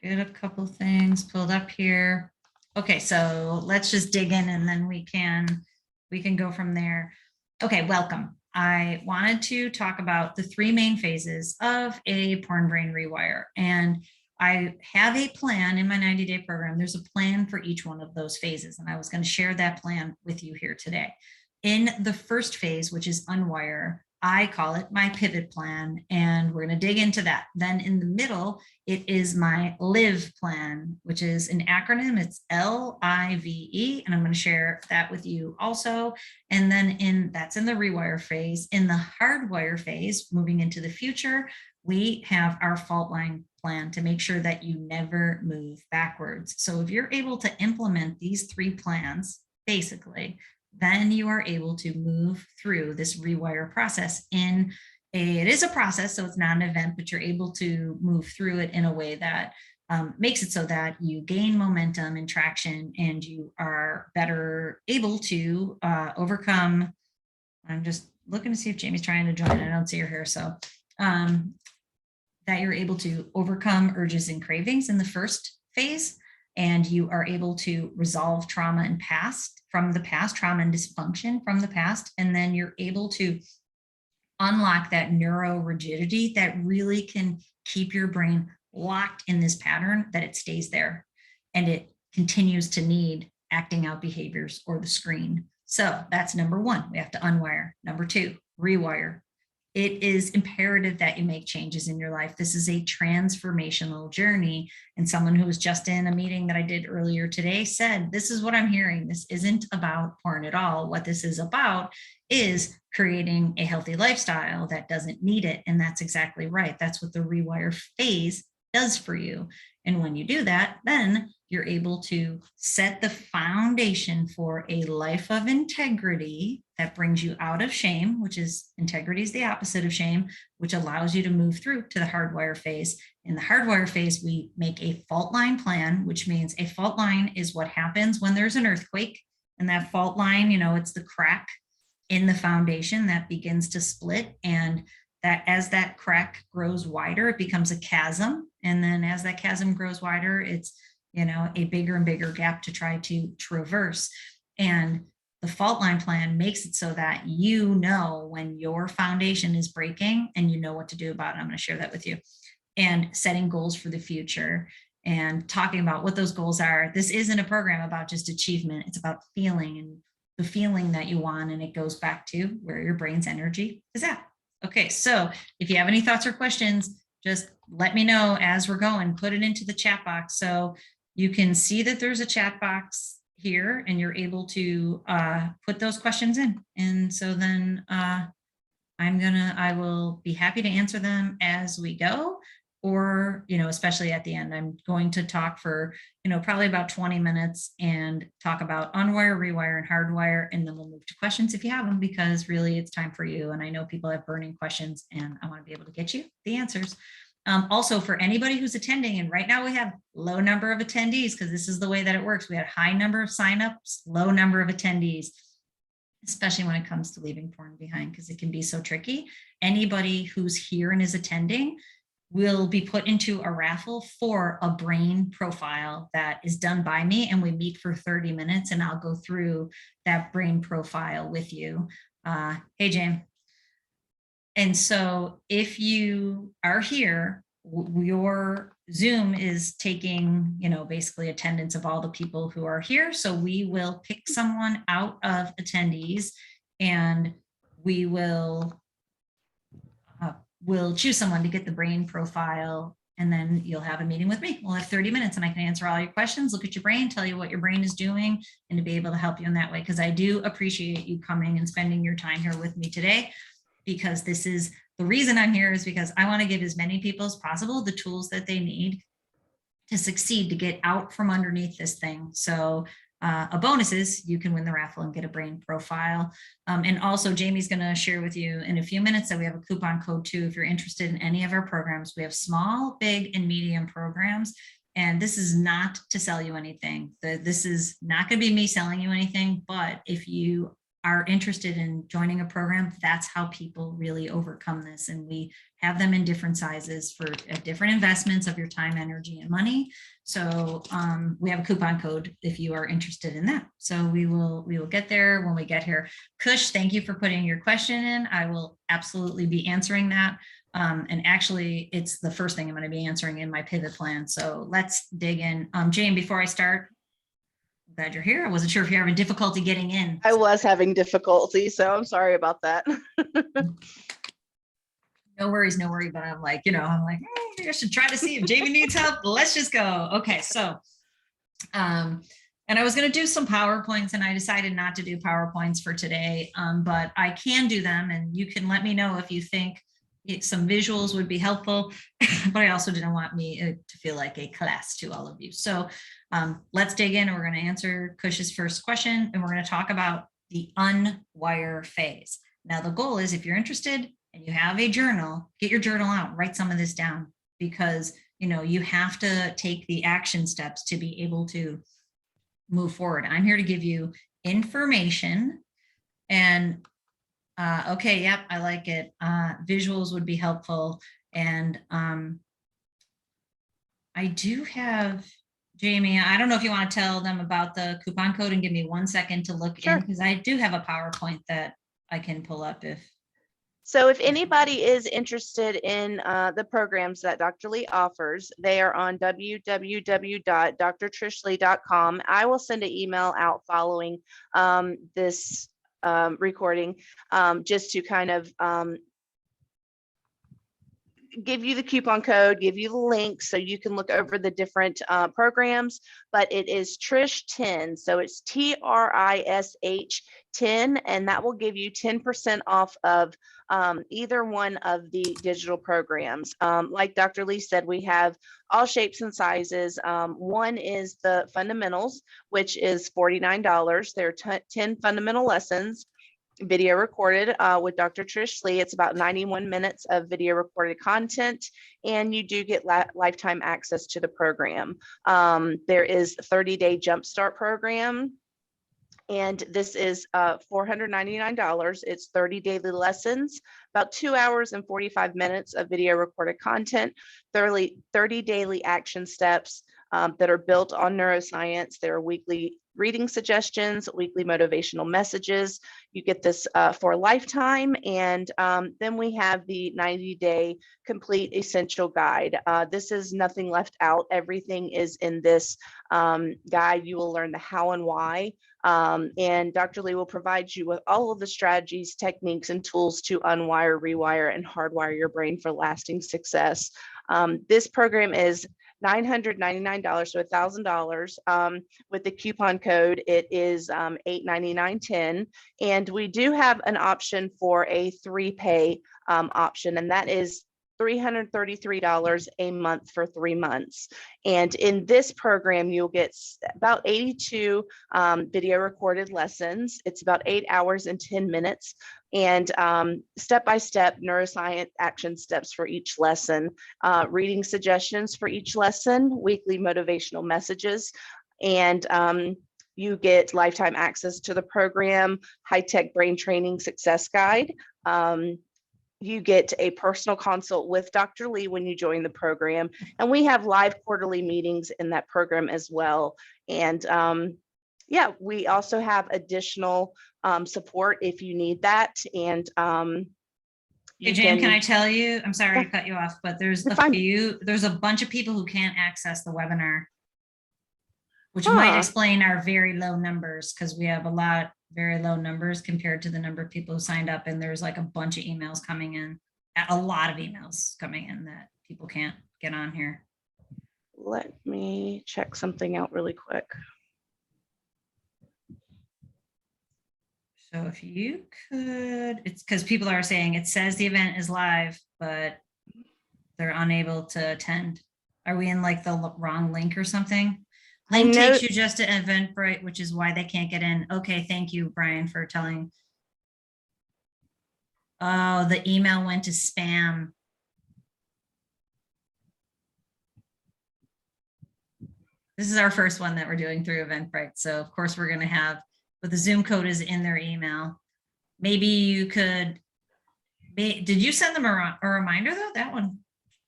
get a couple things pulled up here. Okay, so let's just dig in and then we can go from there. Okay, welcome. I wanted to talk about the three main phases of a porn brain rewire. And I have a plan in my 90-day program. There's a plan for each one of those phases. And I was going to share that plan with you here today. In the first phase, which is unwire, I call it my pivot plan, and we're going to dig into that. Then in the middle, it is my live plan, which is an acronym. It's LIVE, and I'm going to share that with you also. And then that's in the rewire phase. In the hardwire phase, moving into the future, we have our fault line plan to make sure that you never move backwards. So if you're able to implement these three plans, basically, then you are able to move through this rewire process it is a process, so it's not an event, but you're able to move through it in a way that makes it so that you gain momentum and traction and you are better able to overcome. I'm just looking to see if Jamie's trying to join. I don't see her here. So that you're able to overcome urges and cravings in the first phase, and you are able to resolve trauma and trauma and dysfunction from the past. And then you're able to unlock that neuro rigidity that really can keep your brain locked in this pattern, that it stays there and it continues to need acting out behaviors or the screen. So that's number one. We have to unwire. Number two, rewire. It is imperative that you make changes in your life. This is a transformational journey. And someone who was just in a meeting that I did earlier today said, this is what I'm hearing. This isn't about porn at all. What this is about is creating a healthy lifestyle that doesn't need it. And that's exactly right. That's what the rewire phase does for you. And when you do that, then you're able to set the foundation for a life of integrity that brings you out of shame, which is integrity is the opposite of shame, which allows you to move through to the hardwire phase. In the hardwire phase, we make a fault line plan, which means a fault line is what happens when there's an earthquake. And that fault line, it's the crack in the foundation that begins to split. And that as that crack grows wider, it becomes a chasm. And then as that chasm grows wider, it's a bigger and bigger gap to try to traverse. And the fault line plan makes it so that when your foundation is breaking and you know what to do about it. I'm going to share that with you. And setting goals for the future and talking about what those goals are. This isn't a program about just achievement. It's about feeling and the feeling that you want. And it goes back to where your brain's energy is at. Okay, so if you have any thoughts or questions, just let me know as we're going. Put it into the chat box. So you can see that there's a chat box here and you're able to put those questions in. And so then I will be happy to answer them as we go, or, especially at the end. I'm going to talk for, probably about 20 minutes and talk about unwire, rewire, and hardwire. And then we'll move to questions if you have them, because really it's time for you. And I know people have burning questions and I want to be able to get you the answers. Also, for anybody who's attending, and right now we have low number of attendees because this is the way that it works. We had a high number of signups, low number of attendees, especially when it comes to leaving porn behind, because it can be so tricky. Anybody who's here and is attending will be put into a raffle for a brain profile that is done by me, and we meet for 30 minutes and I'll go through that brain profile with you. Hey, James. And so if you are here, your Zoom is taking, basically attendance of all the people who are here. So we will pick someone out of attendees and we will we'll choose someone to get the brain profile, and then you'll have a meeting with me. We'll have 30 minutes and I can answer all your questions, look at your brain, tell you what your brain is doing, and to be able to help you in that way. Because I do appreciate you coming and spending your time here with me today, because this is the reason I'm here, is because I want to give as many people as possible the tools that they need to succeed, to get out from underneath this thing. So a bonus is you can win the raffle and get a brain profile. And also Jamie's going to share with you in a few minutes that we have a coupon code too. If you're interested in any of our programs, we have small, big, and medium programs. And this is not to sell you anything. This is not going to be me selling you anything. But if you are interested in joining a program, that's how people really overcome this. And we have them in different sizes for different investments of your time, energy, and money. So we have a coupon code if you are interested in that. So we will get there when we get here. Kush, thank you for putting your question in. I will absolutely be answering that. And actually, it's the first thing I'm going to be answering in my pivot plan. So let's dig in. Jane, before I start, glad you're here. I wasn't sure if you're having difficulty getting in. I was having difficulty, so I'm sorry about that. No worries, no worry. But I'm like, I should try to see if Jamie needs help. Let's just go. Okay, so, and I was going to do some PowerPoints, and I decided not to do PowerPoints for today, but I can do them, and you can let me know if you think some visuals would be helpful. But I also didn't want me to feel like a class to all of you. So let's dig in. We're going to answer Kush's first question, and we're going to talk about the unwire phase. Now, the goal is, if you're interested and you have a journal, get your journal out, write some of this down, because you have to take the action steps to be able to move forward. I'm here to give you information. And okay, yep, I like it. Visuals would be helpful. And I do have, Jamie, I don't know if you want to tell them about the coupon code and give me 1 second to look in, because I do have a PowerPoint that I can pull up if. So if anybody is interested in the programs that Dr. Leigh offers, they are on www.drtrishleigh.com. I will send an email out following this recording, just to kind of give you the coupon code, give you the link so you can look over the different programs. But it is Trish 10, so it's TRISH 10, and that will give you 10% off of either one of the digital programs. Like Dr. Leigh said, we have all shapes and sizes. One is the fundamentals, which is $49. There are 10 fundamental lessons, video recorded with Dr. Trish Leigh. It's about 91 minutes of video recorded content, and you do get lifetime access to the program. There is a 30-day jumpstart program, and this is $499. It's 30 daily lessons, about 2 hours and 45 minutes of video recorded content, 30 daily action steps that are built on neuroscience. There are weekly reading suggestions, weekly motivational messages. You get this for a lifetime. And then we have the 90-day complete essential guide. This is nothing left out. Everything is in this guide. You will learn the how and why. And Dr. Leigh will provide you with all of the strategies, techniques, and tools to unwire, rewire, and hardwire your brain for lasting success. This program is $999 to $1,000. With the coupon code, it is $899.10. And we do have an option for a 3-pay option, and that is $333 a month for 3 months. And in this program, you'll get about 82 video recorded lessons. It's about 8 hours and 10 minutes, and step-by-step neuroscience action steps for each lesson, reading suggestions for each lesson, weekly motivational messages, and you get lifetime access to the program, high-tech brain training success guide. You get a personal consult with Dr. Leigh when you join the program, and we have live quarterly meetings in that program as well. And yeah, we also have additional support if you need that. And hey, Jan, can I tell you, I'm sorry to cut you off, but there's a bunch of people who can't access the webinar, which might explain our very low numbers, because we have very low numbers compared to the number of people who signed up. And there's like a bunch of emails coming in, a lot of emails coming in that people can't get on here. Let me check something out really quick. So if you could, it's because people are saying it says the event is live, but they're unable to attend. Are we in like the wrong link or something? Link takes you just to Eventbrite, which is why they can't get in. Okay, thank you, Brian, for telling. Oh, the email went to spam. This is our first one that we're doing through Eventbrite. So of course we're going to have but the Zoom code is in their email. Maybe you could, did you send them a reminder though? That one.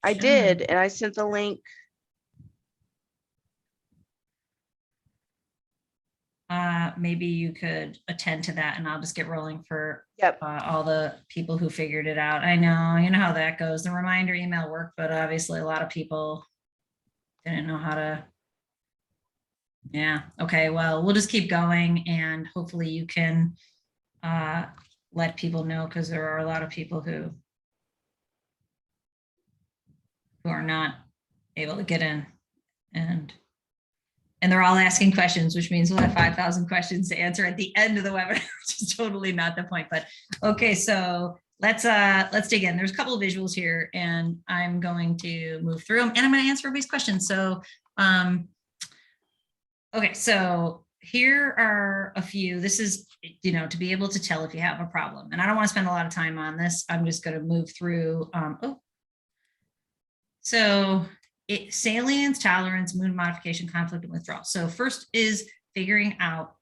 I did, and I sent the link. Maybe you could attend to that, and I'll just get rolling for Yep. all the people who figured it out. I know, you know how that goes. The reminder email worked, but obviously a lot of people didn't know how to. Yeah. Okay. Well, we'll just keep going, and hopefully you can let people know, because there are a lot of people who are not able to get in, and they're all asking questions, which means we'll have 5,000 questions to answer at the end of the webinar, which is totally not the point. But okay, so let's dig in. There's a couple of visuals here, and I'm going to move through them, and I'm going to answer everybody's questions. So okay, so here are a few. This is, you know, to be able to tell if you have a problem. And I don't want to spend a lot of time on this. I'm just going to move through. So salience, tolerance, mood modification, conflict, and withdrawal. So first is figuring out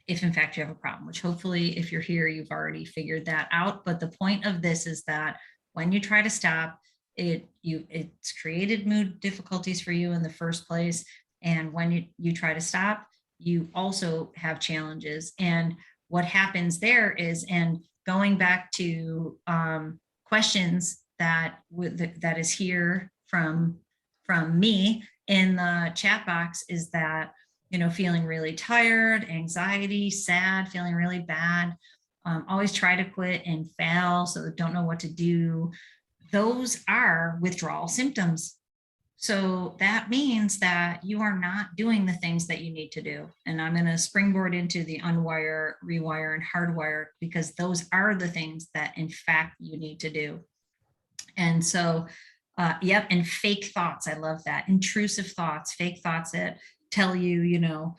if in fact you have a problem, which hopefully if you're here, you've already figured that out. But the point of this is that when you try to stop, it's created mood difficulties for you in the first place. And when you try to stop, you also have challenges. And what happens there is, and going back to questions that is here from me in the chat box, is that, you know, feeling really tired, anxiety, sad, feeling really bad, always try to quit and fail, so don't know what to do. Those are withdrawal symptoms. So that means that you are not doing the things that you need to do. And I'm going to springboard into the unwire, rewire, and hardwire, because those are the things that in fact you need to do. And so, yep. And fake thoughts. I love that. Intrusive thoughts, fake thoughts that tell you, you know,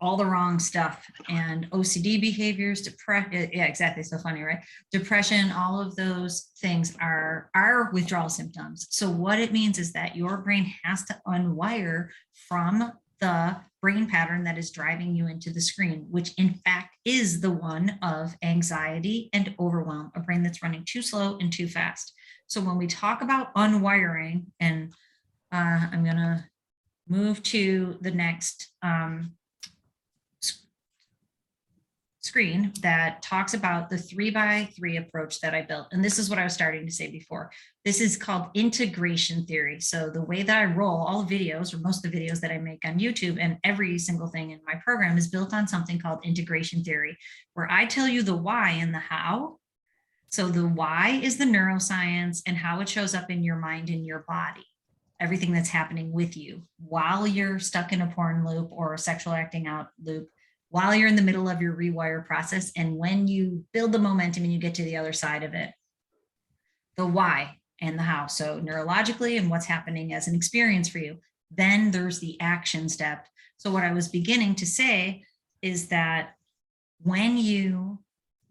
all the wrong stuff. And OCD behaviors, depression. Yeah, exactly. So funny, right? Depression, all of those things are withdrawal symptoms. So what it means is that your brain has to unwire from the brain pattern that is driving you into the screen, which in fact is the one of anxiety and overwhelm, a brain that's running too slow and too fast. So when we talk about unwiring, and I'm going to move to the next screen that talks about the 3x3 approach that I built. And this is what I was starting to say before. This is called integration theory. So the way that I roll all videos, or most of the videos that I make on YouTube, and every single thing in my program, is built on something called integration theory, where I tell you the why and the how. So the why is the neuroscience and how it shows up in your mind and your body, everything that's happening with you while you're stuck in a porn loop or a sexual acting out loop, while you're in the middle of your rewire process, and when you build the momentum and you get to the other side of it. The why and the how. So neurologically, and what's happening as an experience for you. Then there's the action step. So what I was beginning to say is that when you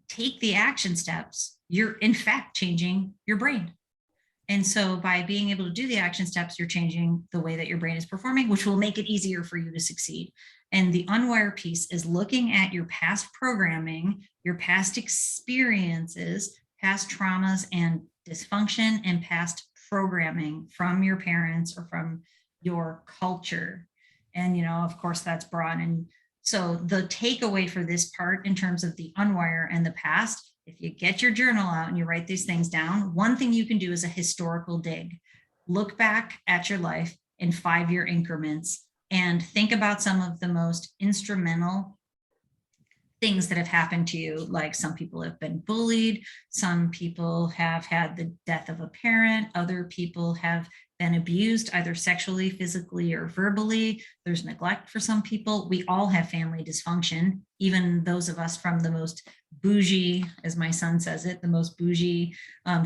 take the action steps, you're in fact changing your brain. And so by being able to do the action steps, you're changing the way that your brain is performing, which will make it easier for you to succeed. And the unwire piece is looking at your past programming, your past experiences, past traumas and dysfunction, and past programming from your parents or from your culture. And, you know, of course, that's broad. And so the takeaway for this part in terms of the unwire and the past, if you get your journal out and you write these things down, one thing you can do is a historical dig. Look back at your life in 5-year increments and think about some of the most instrumental things that have happened to you. Like, some people have been bullied, some people have had the death of a parent, other people have been abused, either sexually, physically, or verbally. There's neglect for some people. We all have family dysfunction, even those of us from the most bougie, as my son says it, the most bougie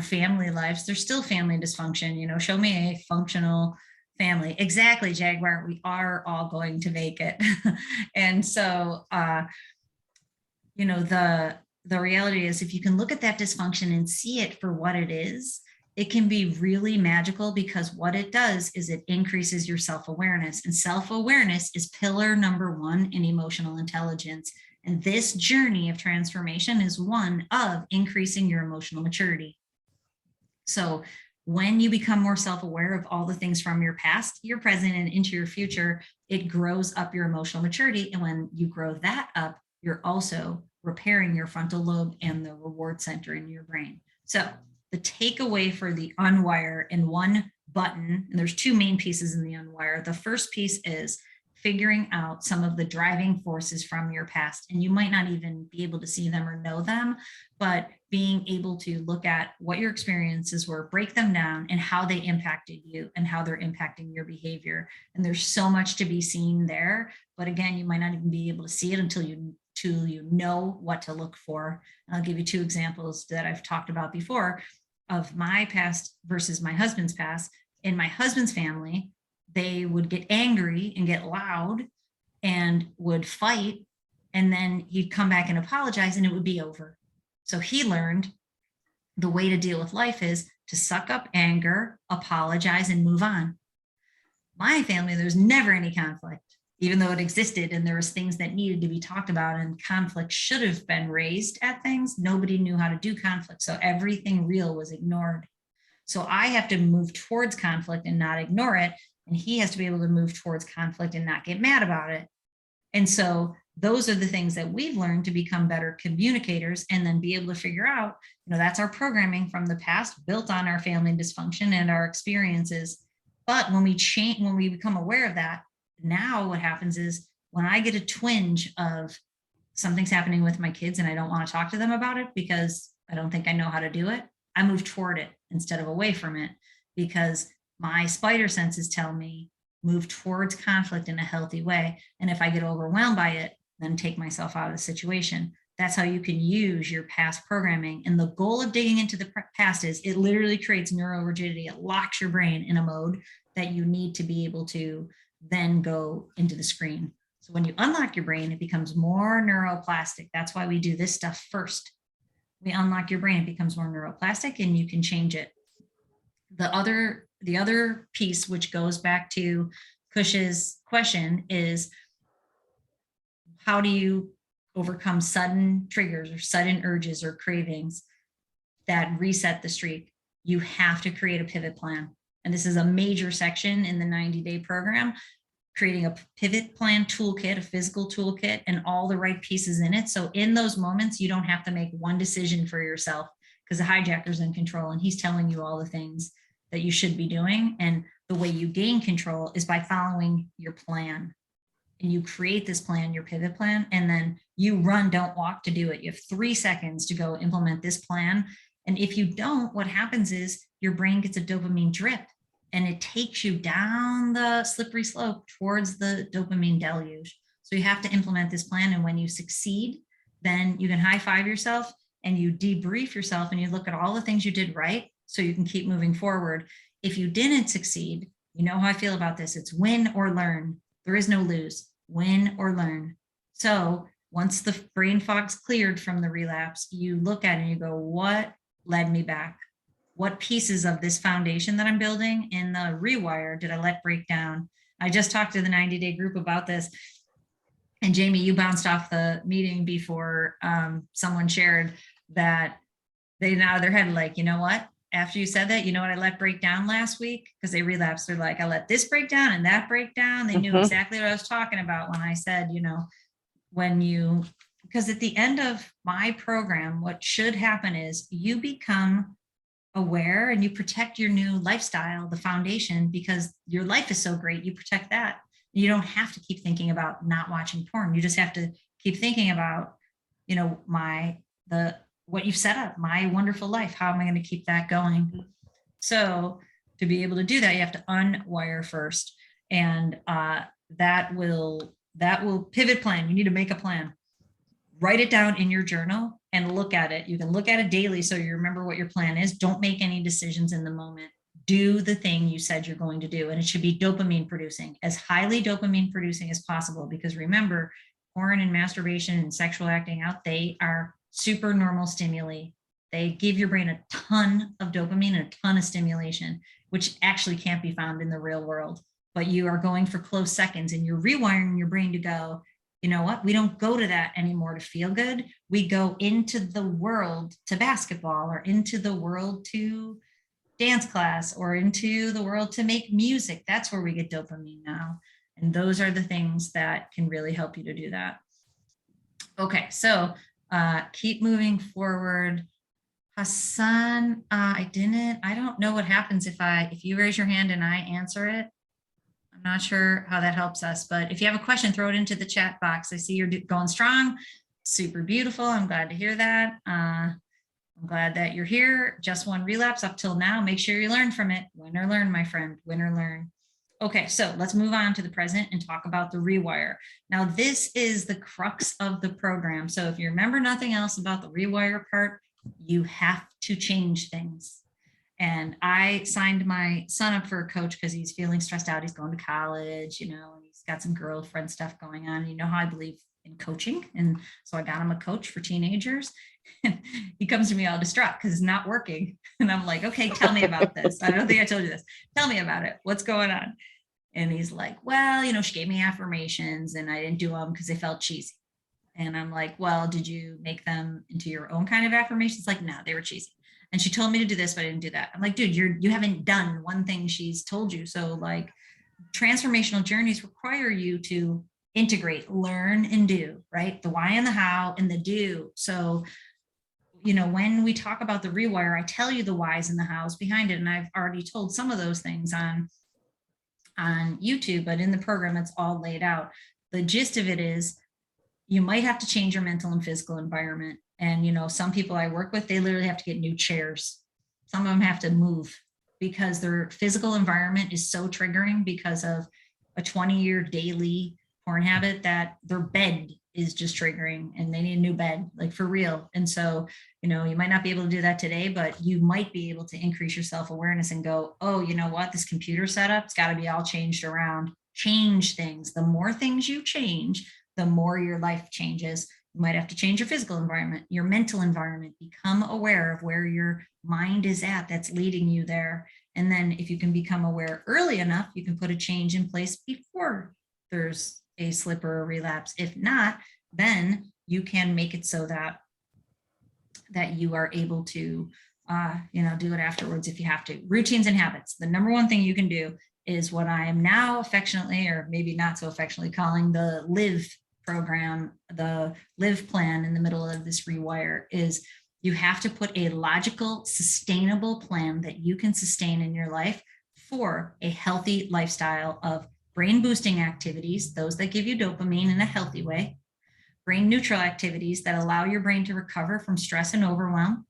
family lives. There's still family dysfunction. You know, show me a functional family. Exactly, Jaguar. We are all going to make it. And so, you know, the reality is, if you can look at that dysfunction and see it for what it is, it can be really magical, because what it does is it increases your self-awareness, and self-awareness is pillar number 1 in emotional intelligence. And this journey of transformation is one of increasing your emotional maturity. So when you become more self-aware of all the things from your past, your present, and into your future, it grows up your emotional maturity. And when you grow that up, you're also repairing your frontal lobe and the reward center in your brain. So the takeaway for the unwire in one button, and there's two main pieces in the unwire. The first piece is figuring out some of the driving forces from your past. And you might not even be able to see them or know them, but being able to look at what your experiences were, break them down, and how they impacted you and how they're impacting your behavior. And there's so much to be seen there. But again, you might not even be able to see it until you know what to look for. And I'll give you two examples that I've talked about before of my past versus my husband's past. In my husband's family, they would get angry and get loud and would fight. And then he'd come back and apologize and it would be over. So he learned the way to deal with life is to suck up anger, apologize, and move on. My family, there's never any conflict, even though it existed and there was things that needed to be talked about and conflict should have been raised at things. Nobody knew how to do conflict. So everything real was ignored. So I have to move towards conflict and not ignore it. And he has to be able to move towards conflict and not get mad about it. And so those are the things that we've learned to become better communicators and then be able to figure out, that's our programming from the past built on our family dysfunction and our experiences. But when we become aware of that, now what happens is when I get a twinge of something's happening with my kids and I don't want to talk to them about it because I don't think I know how to do it, I move toward it instead of away from it, because my spider senses tell me move towards conflict in a healthy way. And if I get overwhelmed by it, then take myself out of the situation. That's how you can use your past programming. And the goal of digging into the past is it literally creates neurorigidity. It locks your brain in a mode that you need to be able to then go into the screen. So when you unlock your brain, it becomes more neuroplastic. That's why we do this stuff first. We unlock your brain, it becomes more neuroplastic and you can change it. The other piece, which goes back to Kush's question, is how do you overcome sudden triggers or sudden urges or cravings that reset the streak? You have to create a pivot plan. And this is a major section in the 90-day program, creating a pivot plan toolkit, a physical toolkit, and all the right pieces in it. So in those moments, you don't have to make one decision for yourself because the hijacker's in control and he's telling you all the things that you should be doing. And the way you gain control is by following your plan. And you create this plan, your pivot plan, and then you run, don't walk to do it. You have 3 seconds to go implement this plan. And if you don't, what happens is your brain gets a dopamine drip and it takes you down the slippery slope towards the dopamine deluge. So you have to implement this plan. And when you succeed, then you can high five yourself and you debrief yourself and you look at all the things you did right so you can keep moving forward. If you didn't succeed, you know how I feel about this. It's win or learn. There is no lose, win or learn. So once the brain fog's cleared from the relapse, you look at it and you go, what led me back? What pieces of this foundation that I'm building in the rewire did I let break down? I just talked to the 90-day group about this. And Jamie, you bounced off the meeting before someone shared that they nodded their head like, you know what? After you said that, you know what I let break down last week? Because they relapsed. They're like, I let this break down and that break down. They knew exactly what I was talking about when I said, because at the end of my program, what should happen is you become aware and you protect your new lifestyle, the foundation, because your life is so great. You protect that. You don't have to keep thinking about not watching porn. You just have to keep thinking about, what you've set up, my wonderful life. How am I going to keep that going? So to be able to do that, you have to unwire first. And that will pivot plan. You need to make a plan. Write it down in your journal and look at it. You can look at it daily so you remember what your plan is. Don't make any decisions in the moment. Do the thing you said you're going to do. And it should be dopamine producing, as highly dopamine producing as possible. Because remember, porn and masturbation and sexual acting out, they are super normal stimuli. They give your brain a ton of dopamine and a ton of stimulation, which actually can't be found in the real world. But you are going for close seconds and you're rewiring your brain to go, you know what? We don't go to that anymore to feel good. We go into the world to basketball, or into the world to dance class, or into the world to make music. That's where we get dopamine now. And those are the things that can really help you to do that. Okay, so keep moving forward. Hassan, I don't know what happens if you raise your hand and I answer it. I'm not sure how that helps us, but if you have a question, throw it into the chat box. I see you're going strong. Super beautiful. I'm glad to hear that. I'm glad that you're here. Just one relapse up till now. Make sure you learn from it. Win or learn, my friend. Win or learn. Okay, so let's move on to the present and talk about the rewire. Now, this is the crux of the program. So if you remember nothing else about the rewire part, you have to change things. And I signed my son up for a coach because he's feeling stressed out. He's going to college, and he's got some girlfriend stuff going on. You know how I believe in coaching. And so I got him a coach for teenagers. And he comes to me all distraught because it's not working. And I'm like, okay, tell me about this. I don't think I told you this. Tell me about it. What's going on? And he's like, well, she gave me affirmations and I didn't do them because they felt cheesy. And I'm like, well, did you make them into your own kind of affirmations? Like, no, they were cheesy. And she told me to do this, but I didn't do that. I'm like, dude, you haven't done one thing she's told you. So like, transformational journeys require you to integrate, learn, and do, right? The why and the how and the do. So, when we talk about the rewire, I tell you the whys and the hows behind it. And I've already told some of those things on YouTube, but in the program, it's all laid out. The gist of it is you might have to change your mental and physical environment. And, some people I work with, they literally have to get new chairs. Some of them have to move because their physical environment is so triggering because of a 20-year daily porn habit that their bed is just triggering and they need a new bed, like for real. And so, you might not be able to do that today, but you might be able to increase your self-awareness and go, oh, you know what? This computer setup's got to be all changed around. Change things. The more things you change, the more your life changes. You might have to change your physical environment, your mental environment, become aware of where your mind is at that's leading you there. And then if you can become aware early enough, you can put a change in place before there's a slip or a relapse. If not, then you can make it so that you are able to, do it afterwards if you have to. Routines and habits. The number one thing you can do is what I am now affectionately, or maybe not so affectionately, calling the LIVE program, the LIVE plan in the middle of this rewire. Is you have to put a logical, sustainable plan that you can sustain in your life for a healthy lifestyle of brain boosting activities, those that give you dopamine in a healthy way, brain neutral activities that allow your brain to recover from stress and overwhelm.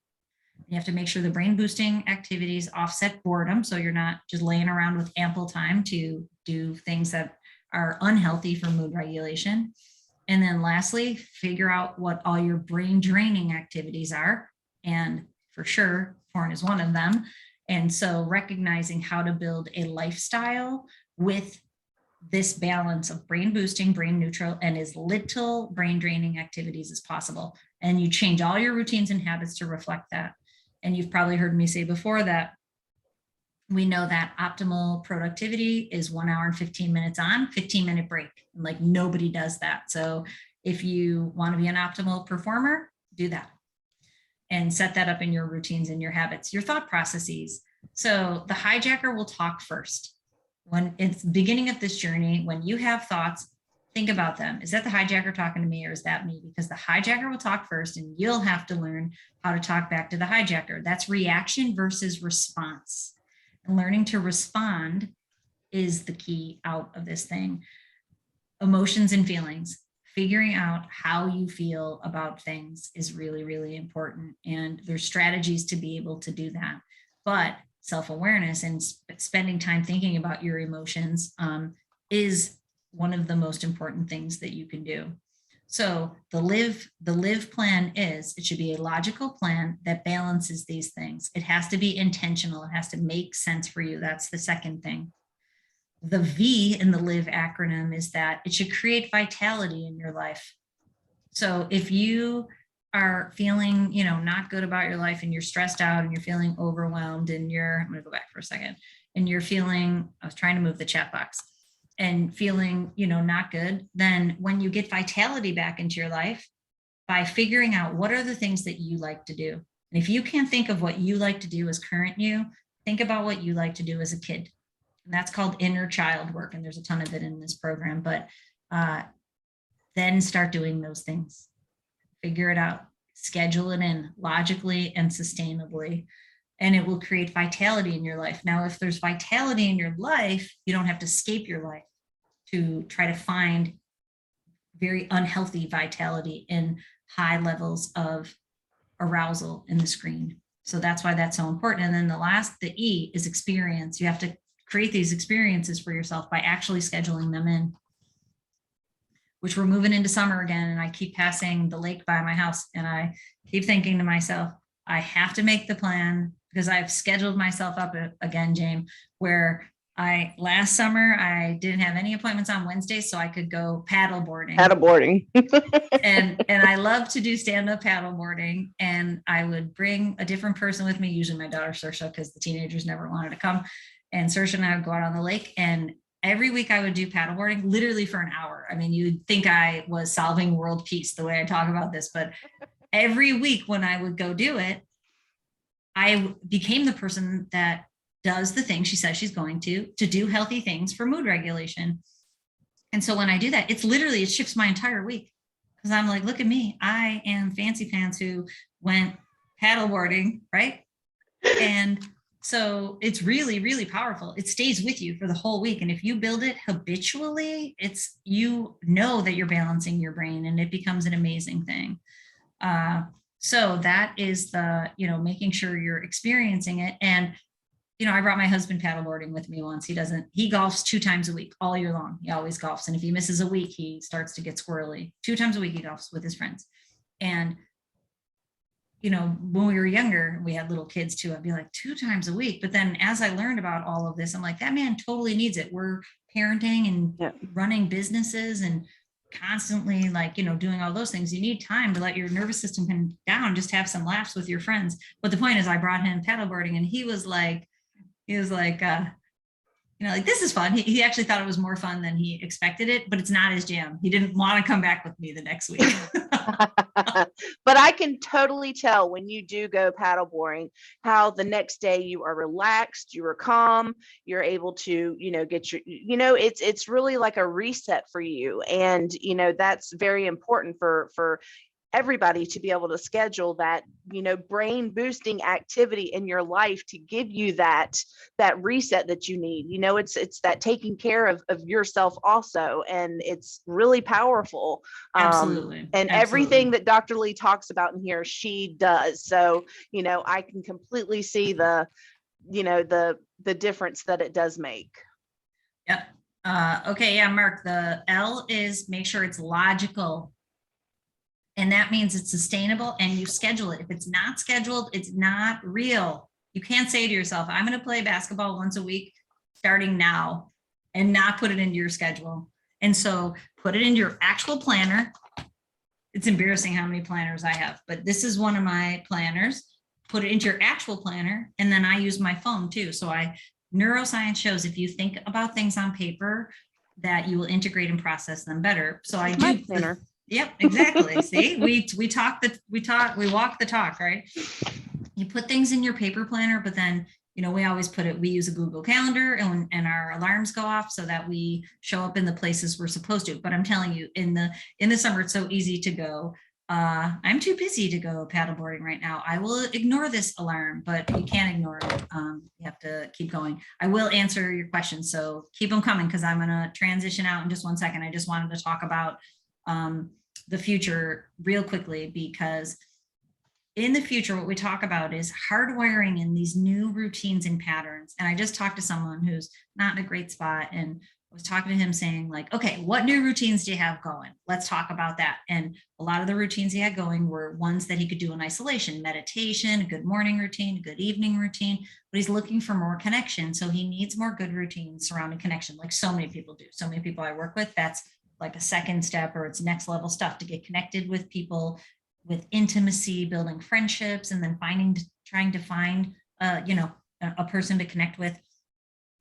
You have to make sure the brain boosting activities offset boredom, so you're not just laying around with ample time to do things that are unhealthy for mood regulation. And then lastly, figure out what all your brain draining activities are. And for sure, porn is one of them. And so recognizing how to build a lifestyle with this balance of brain boosting, brain neutral, and as little brain draining activities as possible. And you change all your routines and habits to reflect that. And you've probably heard me say before that we know that optimal productivity is 1 hour and 15 minutes on, 15-minute break. And like nobody does that. So if you want to be an optimal performer, do that and set that up in your routines and your habits, your thought processes. So the hijacker will talk first. When it's the beginning of this journey, when you have thoughts, think about them. Is that the hijacker talking to me, or is that me? Because the hijacker will talk first and you'll have to learn how to talk back to the hijacker. That's reaction versus response. And learning to respond is the key out of this thing. Emotions and feelings. Figuring out how you feel about things is really, really important. And there's strategies to be able to do that. But self-awareness and spending time thinking about your emotions is one of the most important things that you can do. So the live plan it should be a logical plan that balances these things. It has to be intentional. It has to make sense for you. That's the second thing. The V in the live acronym is that it should create vitality in your life. So if you are feeling, not good about your life and you're stressed out and you're feeling overwhelmed and I'm going to go back for a second, and you're feeling, I was trying to move the chat box, and feeling, not good, then when you get vitality back into your life by figuring out what are the things that you like to do. And if you can't think of what you like to do as current you, think about what you like to do as a kid. And that's called inner child work. And there's a ton of it in this program, but then start doing those things. Figure it out, schedule it in logically and sustainably, and it will create vitality in your life. Now, if there's vitality in your life, you don't have to escape your life to try to find very unhealthy vitality in high levels of arousal in the screen. So that's why that's so important. And then the E is experience. You have to create these experiences for yourself by actually scheduling them in, which we're moving into summer again. And I keep passing the lake by my house and I keep thinking to myself, I have to make the plan because I've scheduled myself up again, James, where last summer, I didn't have any appointments on Wednesdays, so I could go paddle boarding. and I love to do stand-up paddle boarding. And I would bring a different person with me, usually my daughter, Saoirse, because the teenagers never wanted to come. And Saoirse and I would go out on the lake, and every week I would do paddleboarding literally for an hour. I mean, you'd think I was solving world peace the way I talk about this, but every week when I would go do it, I became the person that does the thing she says she's going to do healthy things for mood regulation. And so when I do that, it shifts my entire week because I'm like, look at me. I am Fancy Pants who went paddleboarding, right? And so it's really, really powerful. It stays with you for the whole week. And if you build it habitually, you know that you're balancing your brain and it becomes an amazing thing. So that is making sure you're experiencing it. And, I brought my husband paddleboarding with me once. He golfs 2 times a week all year long. He always golfs. And if he misses a week, he starts to get squirrely. 2 times a week, he golfs with his friends. And when we were younger, we had little kids too. I'd be like 2 times a week. But then as I learned about all of this, I'm like, that man totally needs it. We're parenting and running businesses and constantly doing all those things. You need time to let your nervous system come down, just have some laughs with your friends. But the point is I brought him paddleboarding and he was like, this is fun. He actually thought it was more fun than he expected it, but it's not his jam. He didn't want to come back with me the next week. But I can totally tell when you do go paddleboarding, how the next day you are relaxed, you are calm, you're able to, get your, it's really like a reset for you. And, that's very important for everybody to be able to schedule that, brain boosting activity in your life to give you that reset that you need. It's that taking care of yourself also. And it's really powerful. Absolutely. And everything that Dr. Leigh talks about in here, she does. So, I can completely see the difference that it does make. Yep. Okay. Yeah, Mark, the L is make sure it's logical. And that means it's sustainable and you schedule it. If it's not scheduled, it's not real. You can't say to yourself, I'm going to play basketball once a week starting now and not put it into your schedule. And so put it into your actual planner. It's embarrassing how many planners I have, but this is one of my planners. Put it into your actual planner. And then I use my phone too. So neuroscience shows if you think about things on paper, that you will integrate and process them better. So I do planner. Yep, exactly. See, we walk the talk, right? You put things in your paper planner, but then, we use a Google Calendar and our alarms go off so that we show up in the places we're supposed to. But I'm telling you, in the summer, it's so easy to go. I'm too busy to go paddleboarding right now. I will ignore this alarm, but you can't ignore it. You have to keep going. I will answer your questions, so keep them coming because I'm going to transition out in just 1 second. I just wanted to talk about the future real quickly, because in the future, what we talk about is hardwiring in these new routines and patterns. And I just talked to someone who's not in a great spot, and I was talking to him saying like, okay, what new routines do you have going? Let's talk about that. And a lot of the routines he had going were ones that he could do in isolation: meditation, a good morning routine, a good evening routine, but he's looking for more connection. So he needs more good routines surrounding connection, like so many people do. So many people I work with, that's like a second step or it's next level stuff to get connected with people, with intimacy, building friendships, and then trying to find a person to connect with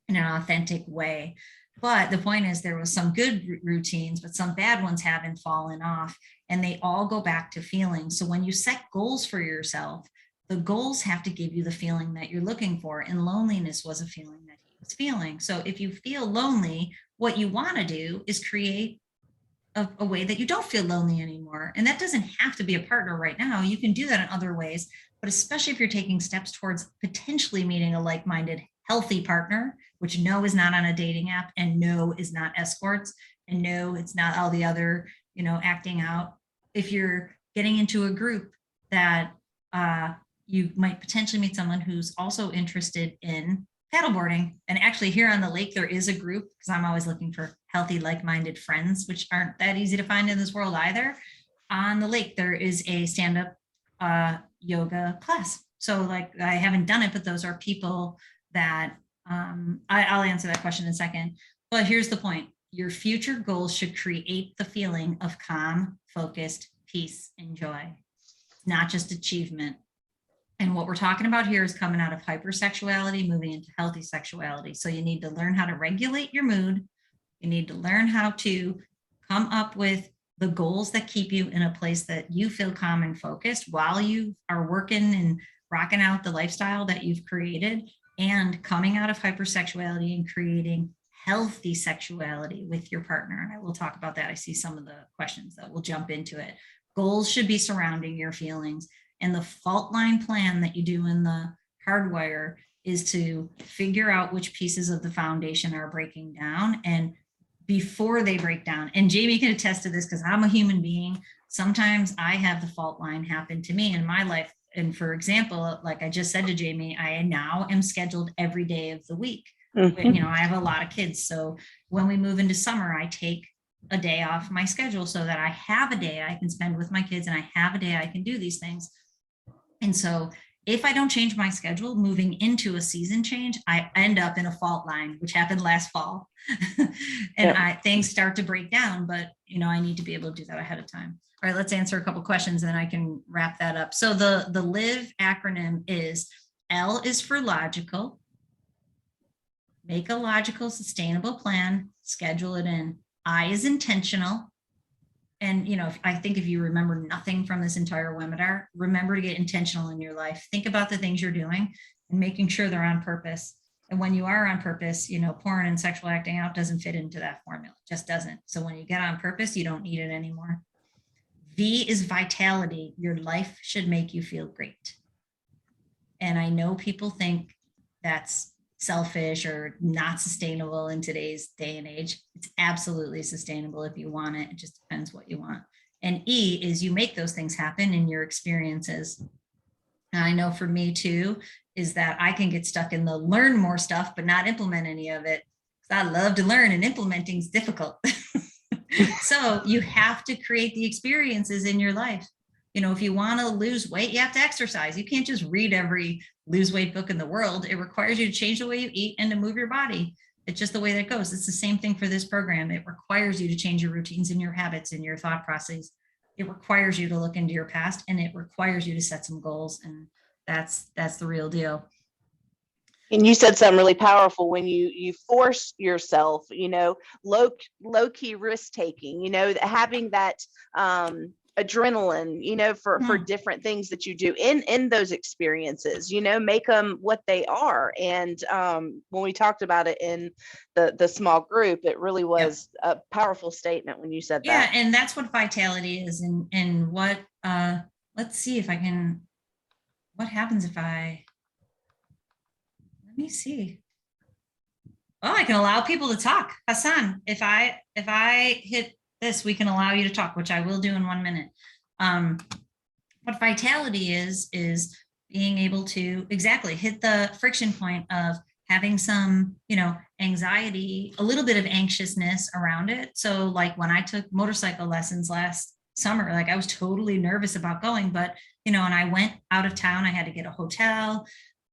in an authentic way. But the point is, there was some good routines, but some bad ones haven't fallen off, and they all go back to feelings. So when you set goals for yourself, the goals have to give you the feeling that you're looking for. And loneliness was a feeling that he was feeling. So if you feel lonely, what you want to do is create a way that you don't feel lonely anymore. And that doesn't have to be a partner right now. You can do that in other ways, but especially if you're taking steps towards potentially meeting a like-minded, healthy partner, which no is not on a dating app, and no is not escorts, and no, it's not all the other, acting out. If you're getting into a group that you might potentially meet someone who's also interested in paddleboarding. And actually here on the lake, there is a group, because I'm always looking for healthy, like-minded friends, which aren't that easy to find in this world either. On the lake, there is a stand-up yoga class. So like, I haven't done it, but those are people that I'll answer that question in a second. But here's the point. Your future goals should create the feeling of calm, focused, peace, and joy, not just achievement. And what we're talking about here is coming out of hypersexuality, moving into healthy sexuality. So you need to learn how to regulate your mood. You need to learn how to come up with the goals that keep you in a place that you feel calm and focused while you are working and rocking out the lifestyle that you've created, and coming out of hypersexuality and creating healthy sexuality with your partner. And I will talk about that. I see some of the questions that will jump into it. Goals should be surrounding your feelings. And the fault line plan that you do in the hardwire is to figure out which pieces of the foundation are breaking down, and before they break down. And Jamie can attest to this because I'm a human being. Sometimes I have the fault line happen to me in my life. And for example, like I just said to Jamie, I now am scheduled every day of the week. Mm-hmm. I have a lot of kids. So when we move into summer, I take a day off my schedule so that I have a day I can spend with my kids, and I have a day I can do these things. And so if I don't change my schedule moving into a season change, I end up in a fault line, which happened last fall. And things start to break down, but I need to be able to do that ahead of time. All right, let's answer a couple questions and I can wrap that up. So the LIVE acronym is: L is for logical. Make a logical, sustainable plan, schedule it in. I is intentional. And, I think if you remember nothing from this entire webinar, remember to get intentional in your life. Think about the things you're doing and making sure they're on purpose. And when you are on purpose, porn and sexual acting out doesn't fit into that formula. It just doesn't. So when you get on purpose, you don't need it anymore. V is vitality. Your life should make you feel great. And I know people think that's selfish or not sustainable in today's day and age. It's absolutely sustainable if you want it. It just depends what you want. And E is you make those things happen in your experiences. And I know for me too, is that I can get stuck in the learn more stuff, but not implement any of it. Because I love to learn, and implementing is difficult. So you have to create the experiences in your life. If you want to lose weight, you have to exercise. You can't just read every lose weight book in the world. It requires you to change the way you eat and to move your body. It's just the way that goes. It's the same thing for this program. It requires you to change your routines and your habits and your thought processes. It requires you to look into your past, and it requires you to set some goals. And that's the real deal. And you said something really powerful when you force yourself, low key risk taking, having that adrenaline, for different things that you do in those experiences, make them what they are. And when we talked about it in the small group, it really was a powerful statement when you said that. Yeah, and that's what vitality is. And what let's see if I can, what happens if I, let me see. Oh, I can allow people to talk. Hassan, if I hit this, we can allow you to talk, which I will do in 1 minute. What vitality is being able to exactly hit the friction point of having some, anxiety, a little bit of anxiousness around it. So like when I took motorcycle lessons last summer, like I was totally nervous about going, but, and I went out of town, I had to get a hotel.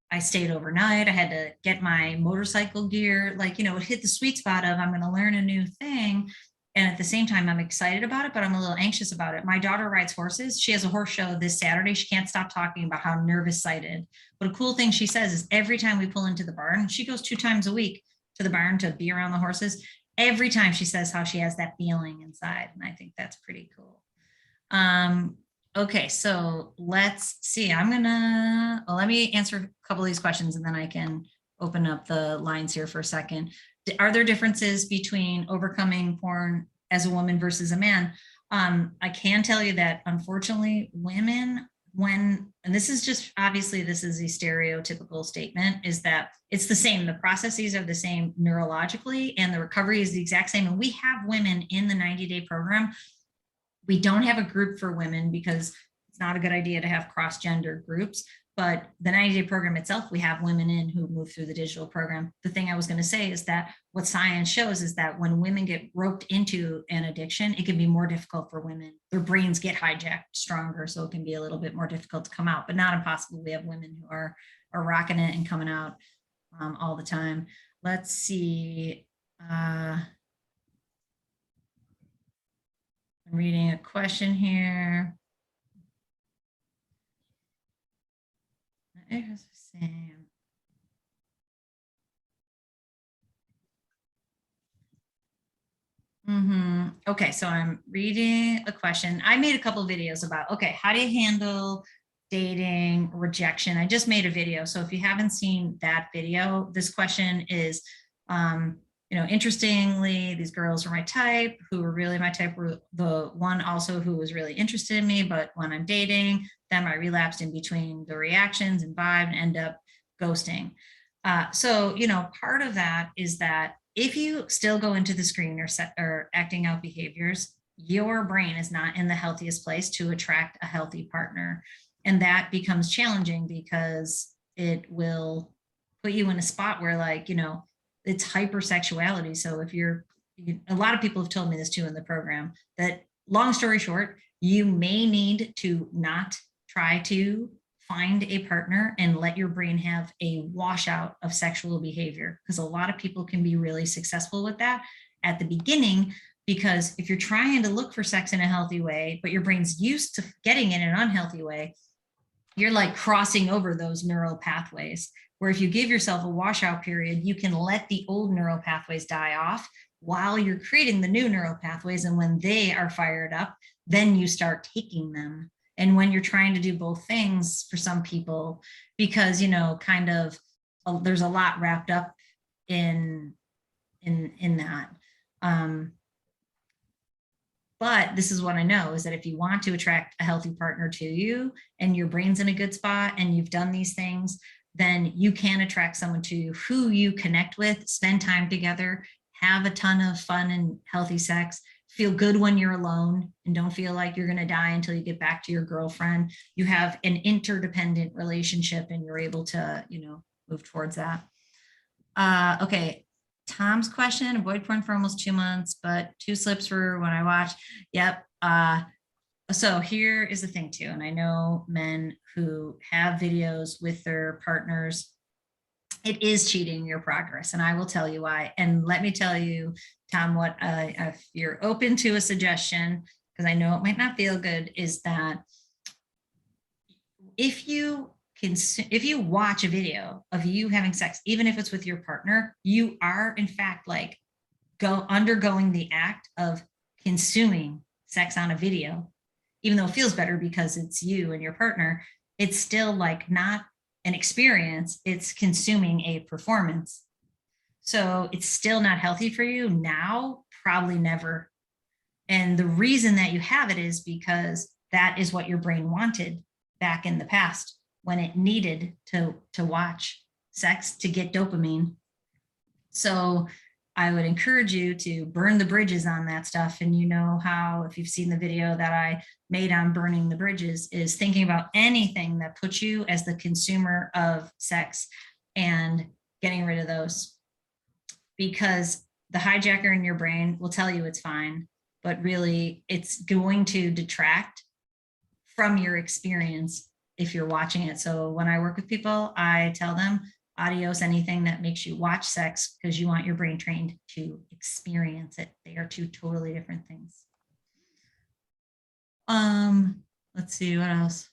I stayed overnight. I had to get my motorcycle gear, it hit the sweet spot of I'm going to learn a new thing. And at the same time, I'm excited about it, but I'm a little anxious about it. My daughter rides horses. She has a horse show this Saturday. She can't stop talking about how nervous sighted. But a cool thing she says is every time we pull into the barn, she goes 2 times a week to the barn to be around the horses, every time she says how she has that feeling inside. And I think that's pretty cool. Okay, so let's see. Let me answer a couple of these questions and then I can open up the lines here for a second. Are there differences between overcoming porn as a woman versus a man? I can tell you that unfortunately women, and this is just, obviously this is a stereotypical statement, is that it's the same. The processes are the same neurologically and the recovery is the exact same. And we have women in the 90-day program. We don't have a group for women because it's not a good idea to have cross-gender groups, but the 90-day program itself, we have women in who move through the digital program. The thing I was going to say is that what science shows is that when women get roped into an addiction, it can be more difficult for women. Their brains get hijacked stronger, so it can be a little bit more difficult to come out, but not impossible. We have women who are rocking it and coming out all the time. Let's see. I'm reading a question here. Okay, so I'm reading a question. I made a couple of videos about, okay, how do you handle dating rejection? I just made a video. So if you haven't seen that video, this question is, interestingly, these girls were my type, who were really my type, were the one also who was really interested in me, but when I'm dating them, I relapsed in between the reactions and vibe and end up ghosting. So, part of that is that if you still go into the screen or acting out behaviors, your brain is not in the healthiest place to attract a healthy partner. And that becomes challenging because it will put you in a spot where, like, it's hypersexuality. So if a lot of people have told me this too in the program, that long story short, you may need to not try to find a partner and let your brain have a washout of sexual behavior, because a lot of people can be really successful with that at the beginning, because if you're trying to look for sex in a healthy way, but your brain's used to getting it in an unhealthy way, you're like crossing over those neural pathways, where if you give yourself a washout period, you can let the old neural pathways die off while you're creating the new neural pathways. And when they are fired up, then you start taking them. And when you're trying to do both things for some people, because, there's a lot wrapped up in that. But this is what I know, is that if you want to attract a healthy partner to you and your brain's in a good spot and you've done these things, then you can attract someone to you who you connect with, spend time together, have a ton of fun and healthy sex, feel good when you're alone, and don't feel like you're going to die until you get back to your girlfriend. You have an interdependent relationship and you're able to, move towards that. Okay. Tom's question: avoid porn for almost 2 months, but 2 slips for when I watch. Yep. So here is the thing too. And I know men who have videos with their partners, it is cheating your progress. And I will tell you why. And let me tell you, Tom, what if you're open to a suggestion, because I know it might not feel good, is that if you watch a video of you having sex, even if it's with your partner, you are in fact undergoing the act of consuming sex on a video. Even though it feels better because it's you and your partner, it's still like not an experience, it's consuming a performance. So it's still not healthy for you now, probably never. And the reason that you have it is because that is what your brain wanted back in the past, when it needed to watch sex to get dopamine. So I would encourage you to burn the bridges on that stuff. And how, if you've seen the video that I made on burning the bridges, is thinking about anything that puts you as the consumer of sex and getting rid of those. Because the hijacker in your brain will tell you it's fine, but really it's going to detract from your experience if you're watching it. So when I work with people, I tell them, adios anything that makes you watch sex, because you want your brain trained to experience it. They are 2 totally different things. Let's see what else.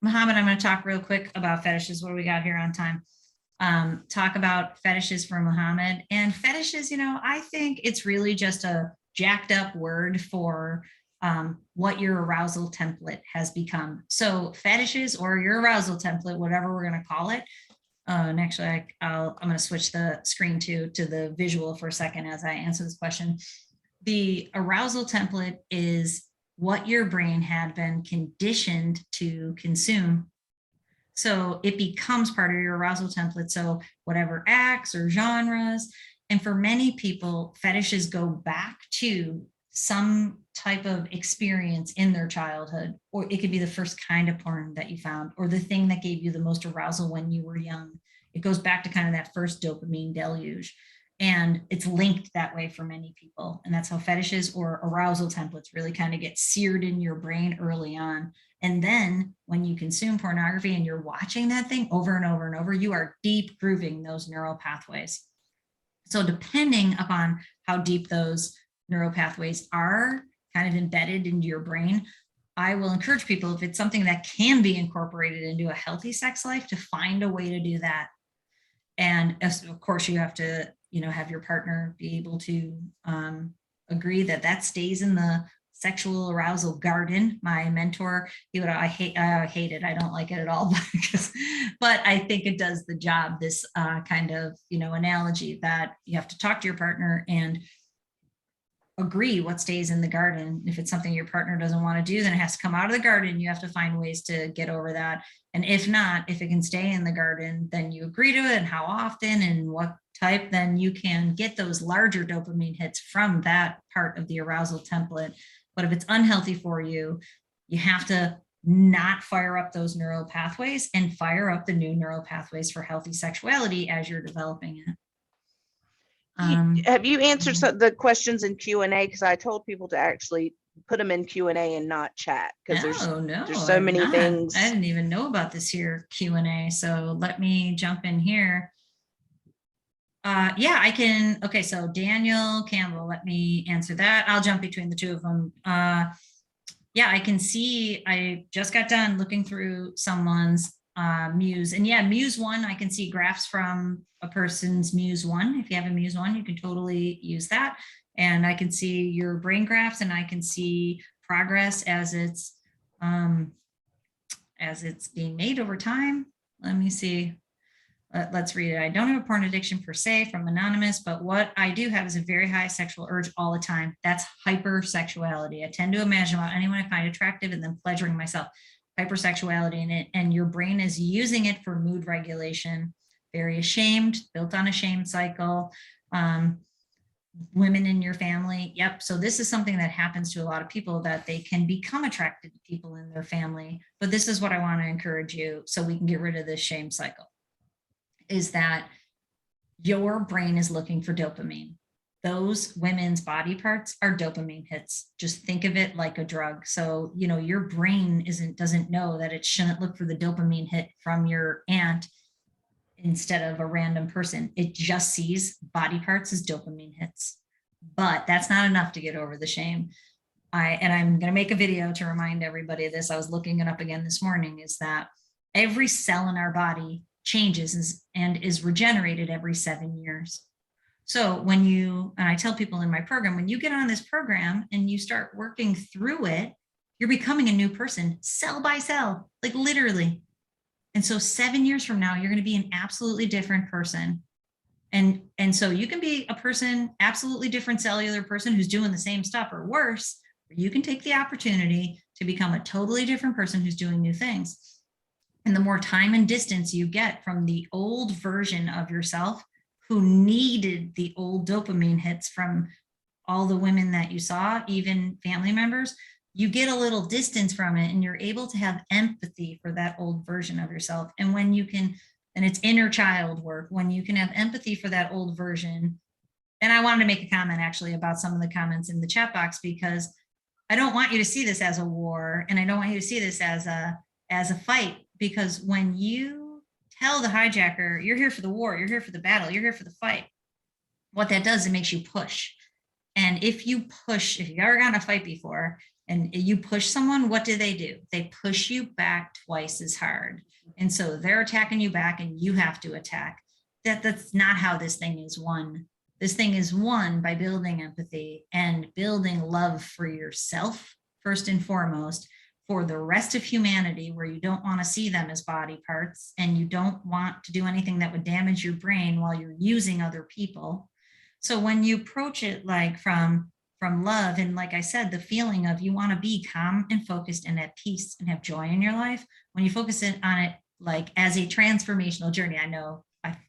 Mohammed, I'm going to talk real quick about fetishes. What do we got here on time? Talk about fetishes for Mohammed. And fetishes, I think it's really just a jacked up word for what your arousal template has become. So fetishes or your arousal template, whatever we're going to call it. And actually, I'm going to switch the screen to the visual for a second as I answer this question. The arousal template is what your brain had been conditioned to consume. So it becomes part of your arousal template. So whatever acts or genres. And for many people, fetishes go back to some type of experience in their childhood, or it could be the first kind of porn that you found, or the thing that gave you the most arousal when you were young. It goes back to kind of that first dopamine deluge. And it's linked that way for many people. And that's how fetishes or arousal templates really kind of get seared in your brain early on. And then when you consume pornography and you're watching that thing over and over and over, you are deep grooving those neural pathways. So depending upon how deep those neural pathways are kind of embedded into your brain, I will encourage people, if it's something that can be incorporated into a healthy sex life, to find a way to do that. And of course, you have to, have your partner be able to agree that stays in the sexual arousal garden. My mentor, I hate it. I don't like it at all, but I think it does the job. This kind of, analogy that you have to talk to your partner and agree what stays in the garden. If it's something your partner doesn't want to do, then it has to come out of the garden. You have to find ways to get over that. And if not, if it can stay in the garden, then you agree to it, and how often and what type, then you can get those larger dopamine hits from that part of the arousal template. But if it's unhealthy for you, you have to not fire up those neural pathways and fire up the new neural pathways for healthy sexuality as you're developing it. Have you answered the questions in Q&A? Because I told people to actually put them in Q&A and not chat, because there's so many things. I didn't even know about this here Q&A. So let me jump in here. Yeah, I can. Okay, so Daniel Campbell, let me answer that. I'll jump between the two of them. Yeah, I can see, I just got done looking through someone's Muse, and yeah, Muse 1, I can see graphs from a person's Muse 1. If you have a Muse 1, you can totally use that. And I can see your brain graphs, and I can see progress as it's being made over time. Let me see. Let's read it. I don't have a porn addiction per se from Anonymous, but what I do have is a very high sexual urge all the time. That's hypersexuality. I tend to imagine about anyone I find attractive and then pleasuring myself. Hypersexuality in it, and your brain is using it for mood regulation. Very ashamed, built on a shame cycle. Women in your family. Yep. So this is something that happens to a lot of people, that they can become attracted to people in their family. But this is what I want to encourage you, so we can get rid of this shame cycle, is that your brain is looking for dopamine. Those women's body parts are dopamine hits. Just think of it like a drug. So, your brain doesn't know that it shouldn't look for the dopamine hit from your aunt instead of a random person. It just sees body parts as dopamine hits. But that's not enough to get over the shame. I'm going to make a video to remind everybody of this. I was looking it up again this morning, is that every cell in our body changes and is regenerated every 7 years. So and I tell people in my program, when you get on this program and you start working through it, you're becoming a new person, cell by cell, like literally. And so 7 years from now, you're going to be an absolutely different person. And so you can be a person, absolutely different cellular person who's doing the same stuff or worse, or you can take the opportunity to become a totally different person who's doing new things. And the more time and distance you get from the old version of yourself, who needed the old dopamine hits from all the women that you saw, even family members, you get a little distance from it, and you're able to have empathy for that old version of yourself. And when you can, and it's inner child work, when you can have empathy for that old version. And I wanted to make a comment actually about some of the comments in the chat box, because I don't want you to see this as a war, and I don't want you to see this as a fight, because when you tell the hijacker, you're here for the war, you're here for the battle, you're here for the fight, what that does, it makes you push. And if you've ever gotten a fight before, And you push someone, what do? They push you back twice as hard. And so they're attacking you back and you have to attack. That's not how this thing is won. This thing is won by building empathy and building love for yourself, first and foremost, for the rest of humanity, where you don't want to see them as body parts and you don't want to do anything that would damage your brain while you're using other people. So when you approach it like from love, and like I said, the feeling of you want to be calm and focused and at peace and have joy in your life, when you focus on it like as a transformational journey, I know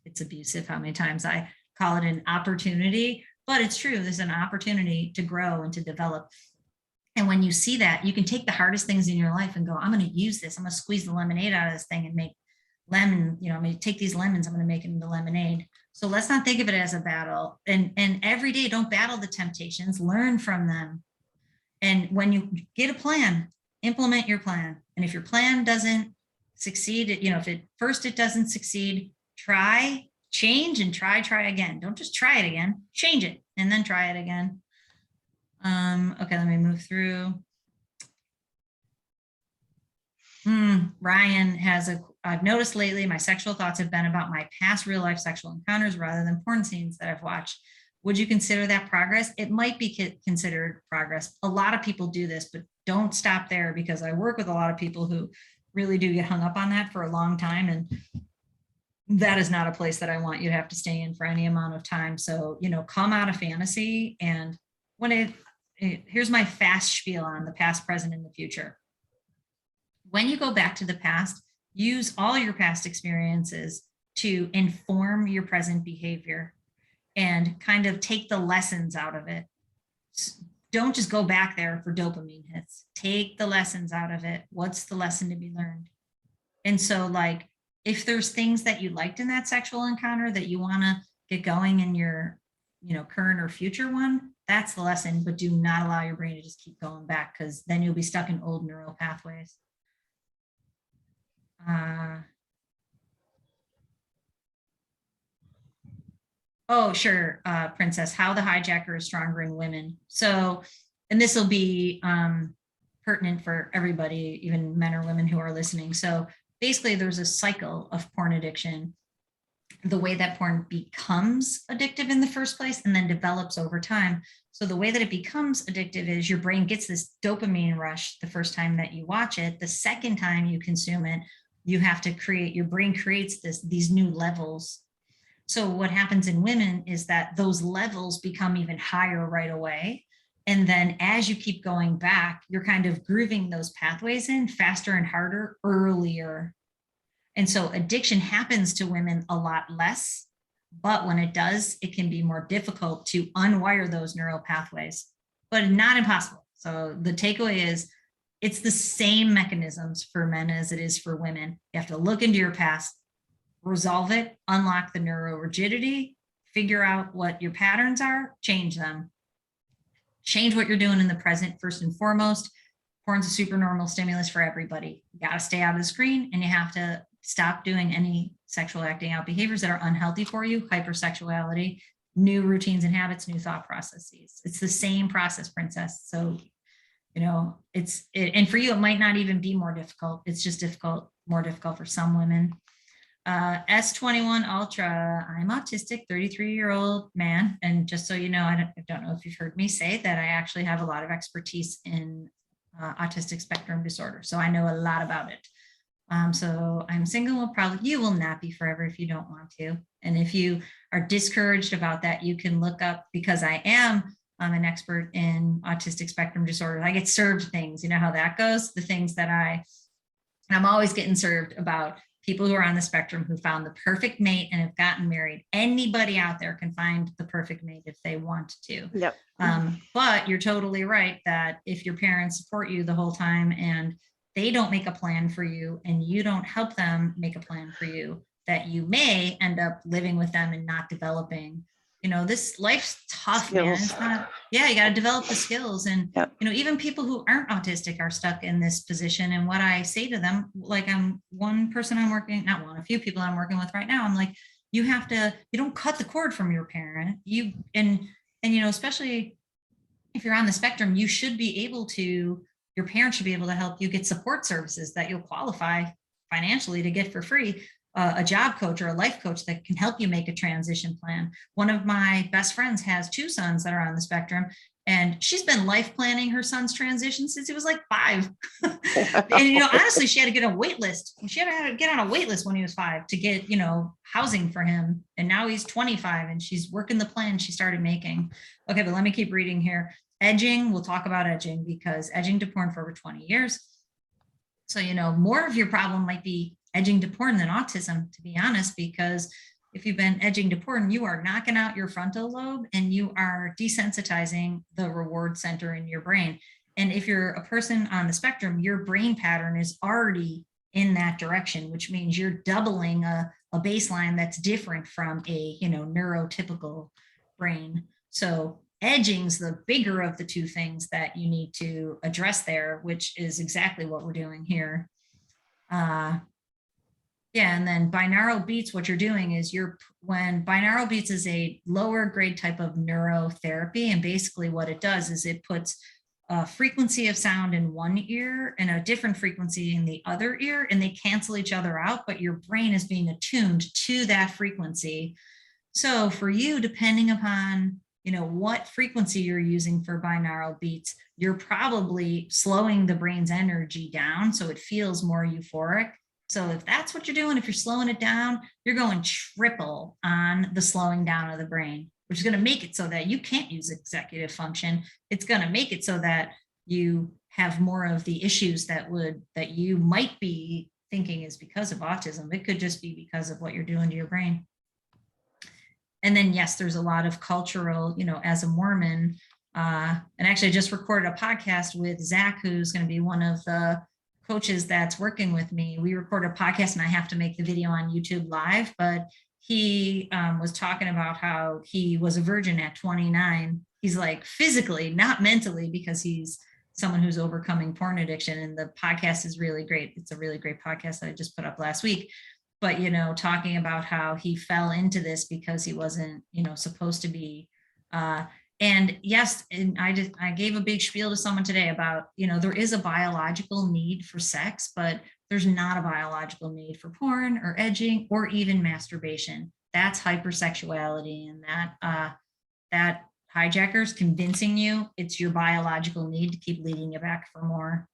it's abusive how many times I call it an opportunity, but it's true. There's an opportunity to grow and to develop. And when you see that, you can take the hardest things in your life and go, I'm going to use this. I'm going to squeeze the lemonade out of this thing and make lemon, I'm going to take these lemons, I'm going to make them into lemonade. So let's not think of it as a battle. And every day, don't battle the temptations, learn from them. And when you get a plan, implement your plan. And if your plan doesn't succeed, if it doesn't succeed, try, change, and try again. Don't just try it again, change it, and then try it again. Okay, let me move through. Ryan has I've noticed lately my sexual thoughts have been about my past real life sexual encounters rather than porn scenes that I've watched. Would you consider that progress? It might be considered progress. A lot of people do this, but don't stop there, because I work with a lot of people who really do get hung up on that for a long time. And that is not a place that I want you to have to stay in for any amount of time. So, come out of fantasy. And when here's my fast spiel on the past, present, and the future. When you go back to the past, use all your past experiences to inform your present behavior and kind of take the lessons out of it. Don't just go back there for dopamine hits. Take the lessons out of it. What's the lesson to be learned? And so, like, if there's things that you liked in that sexual encounter that you want to get going in your, current or future one, that's the lesson. But do not allow your brain to just keep going back, because then you'll be stuck in old neural pathways. Oh, sure, Princess, how the hijacker is stronger in women. So, and this will be pertinent for everybody, even men or women who are listening. So basically, there's a cycle of porn addiction, the way that porn becomes addictive in the first place and then develops over time. So the way that it becomes addictive is your brain gets this dopamine rush the first time that you watch it. The second time you consume it, you have to your brain creates these new levels. So what happens in women is that those levels become even higher right away. And then as you keep going back, you're kind of grooving those pathways in faster and harder earlier. And so addiction happens to women a lot less, but when it does, it can be more difficult to unwire those neural pathways, but not impossible. So the takeaway is it's the same mechanisms for men as it is for women. You have to look into your past, resolve it, unlock the neurorigidity, figure out what your patterns are, change them. Change what you're doing in the present first and foremost. Porn's a super normal stimulus for everybody. You got to stay out of the screen, and you have to stop doing any sexual acting out behaviors that are unhealthy for you, hypersexuality, new routines and habits, new thought processes. It's the same process, Princess. So, and for you, it might not even be more difficult. It's just more difficult for some women. S21 Ultra, I'm autistic, 33-year-old man. And just so you know, I don't know if you've heard me say that I actually have a lot of expertise in autistic spectrum disorder. So I know a lot about it. So I'm single. You will not be forever if you don't want to. And if you are discouraged about that, you can look up, because I am an expert in autistic spectrum disorder. I get served things. You know how that goes? The things that I'm always getting served about people who are on the spectrum who found the perfect mate and have gotten married. Anybody out there can find the perfect mate if they want to. Yep. But you're totally right that if your parents support you the whole time and they don't make a plan for you and you don't help them make a plan for you, that you may end up living with them and not developing. This life's tough, skills. Man. It's not, you got to develop the skills. And, even people who aren't autistic are stuck in this position. And what I say to them, like a few people I'm working with right now, I'm like, you don't cut the cord from your parent. Especially if you're on the spectrum, you should be able to, your parents should be able to help you get support services that you'll qualify financially to get for free. A job coach or a life coach that can help you make a transition plan. One of my best friends has 2 sons that are on the spectrum, and she's been life planning her son's transition since he was like 5. And honestly, she had to get a wait list. She had to get on a wait list when he was 5 to get housing for him. And now he's 25, and she's working the plan she started making. Okay, but let me keep reading here. Edging, we'll talk about edging, because edging to porn for over 20 years. So more of your problem might be edging to porn than autism, to be honest, because if you've been edging to porn, you are knocking out your frontal lobe and you are desensitizing the reward center in your brain. And if you're a person on the spectrum, your brain pattern is already in that direction, which means you're doubling a baseline that's different from a neurotypical brain. So edging's the bigger of the 2 things that you need to address there, which is exactly what we're doing here. Yeah, and then binaural beats, what you're doing is when binaural beats is a lower grade type of neurotherapy, and basically what it does is it puts a frequency of sound in one ear and a different frequency in the other ear, and they cancel each other out, but your brain is being attuned to that frequency. So for you, depending upon what frequency you're using for binaural beats, you're probably slowing the brain's energy down so it feels more euphoric. So if that's what you're doing, if you're slowing it down, you're going triple on the slowing down of the brain, which is going to make it so that you can't use executive function. It's going to make it so that you have more of the issues that you might be thinking is because of autism. It could just be because of what you're doing to your brain. And then, yes, there's a lot of cultural, as a Mormon, and actually I just recorded a podcast with Zach, who's going to be one of the coaches that's working with me. We record a podcast and I have to make the video on YouTube live, but he was talking about how he was a virgin at 29. He's like physically, not mentally, because he's someone who's overcoming porn addiction. And the podcast is really great. It's a really great podcast that I just put up last week. But, talking about how he fell into this because he wasn't, supposed to be. And yes, and I gave a big spiel to someone today about, there is a biological need for sex, but there's not a biological need for porn or edging or even masturbation. That's hypersexuality, and that hijacker's convincing you it's your biological need to keep leading you back for more.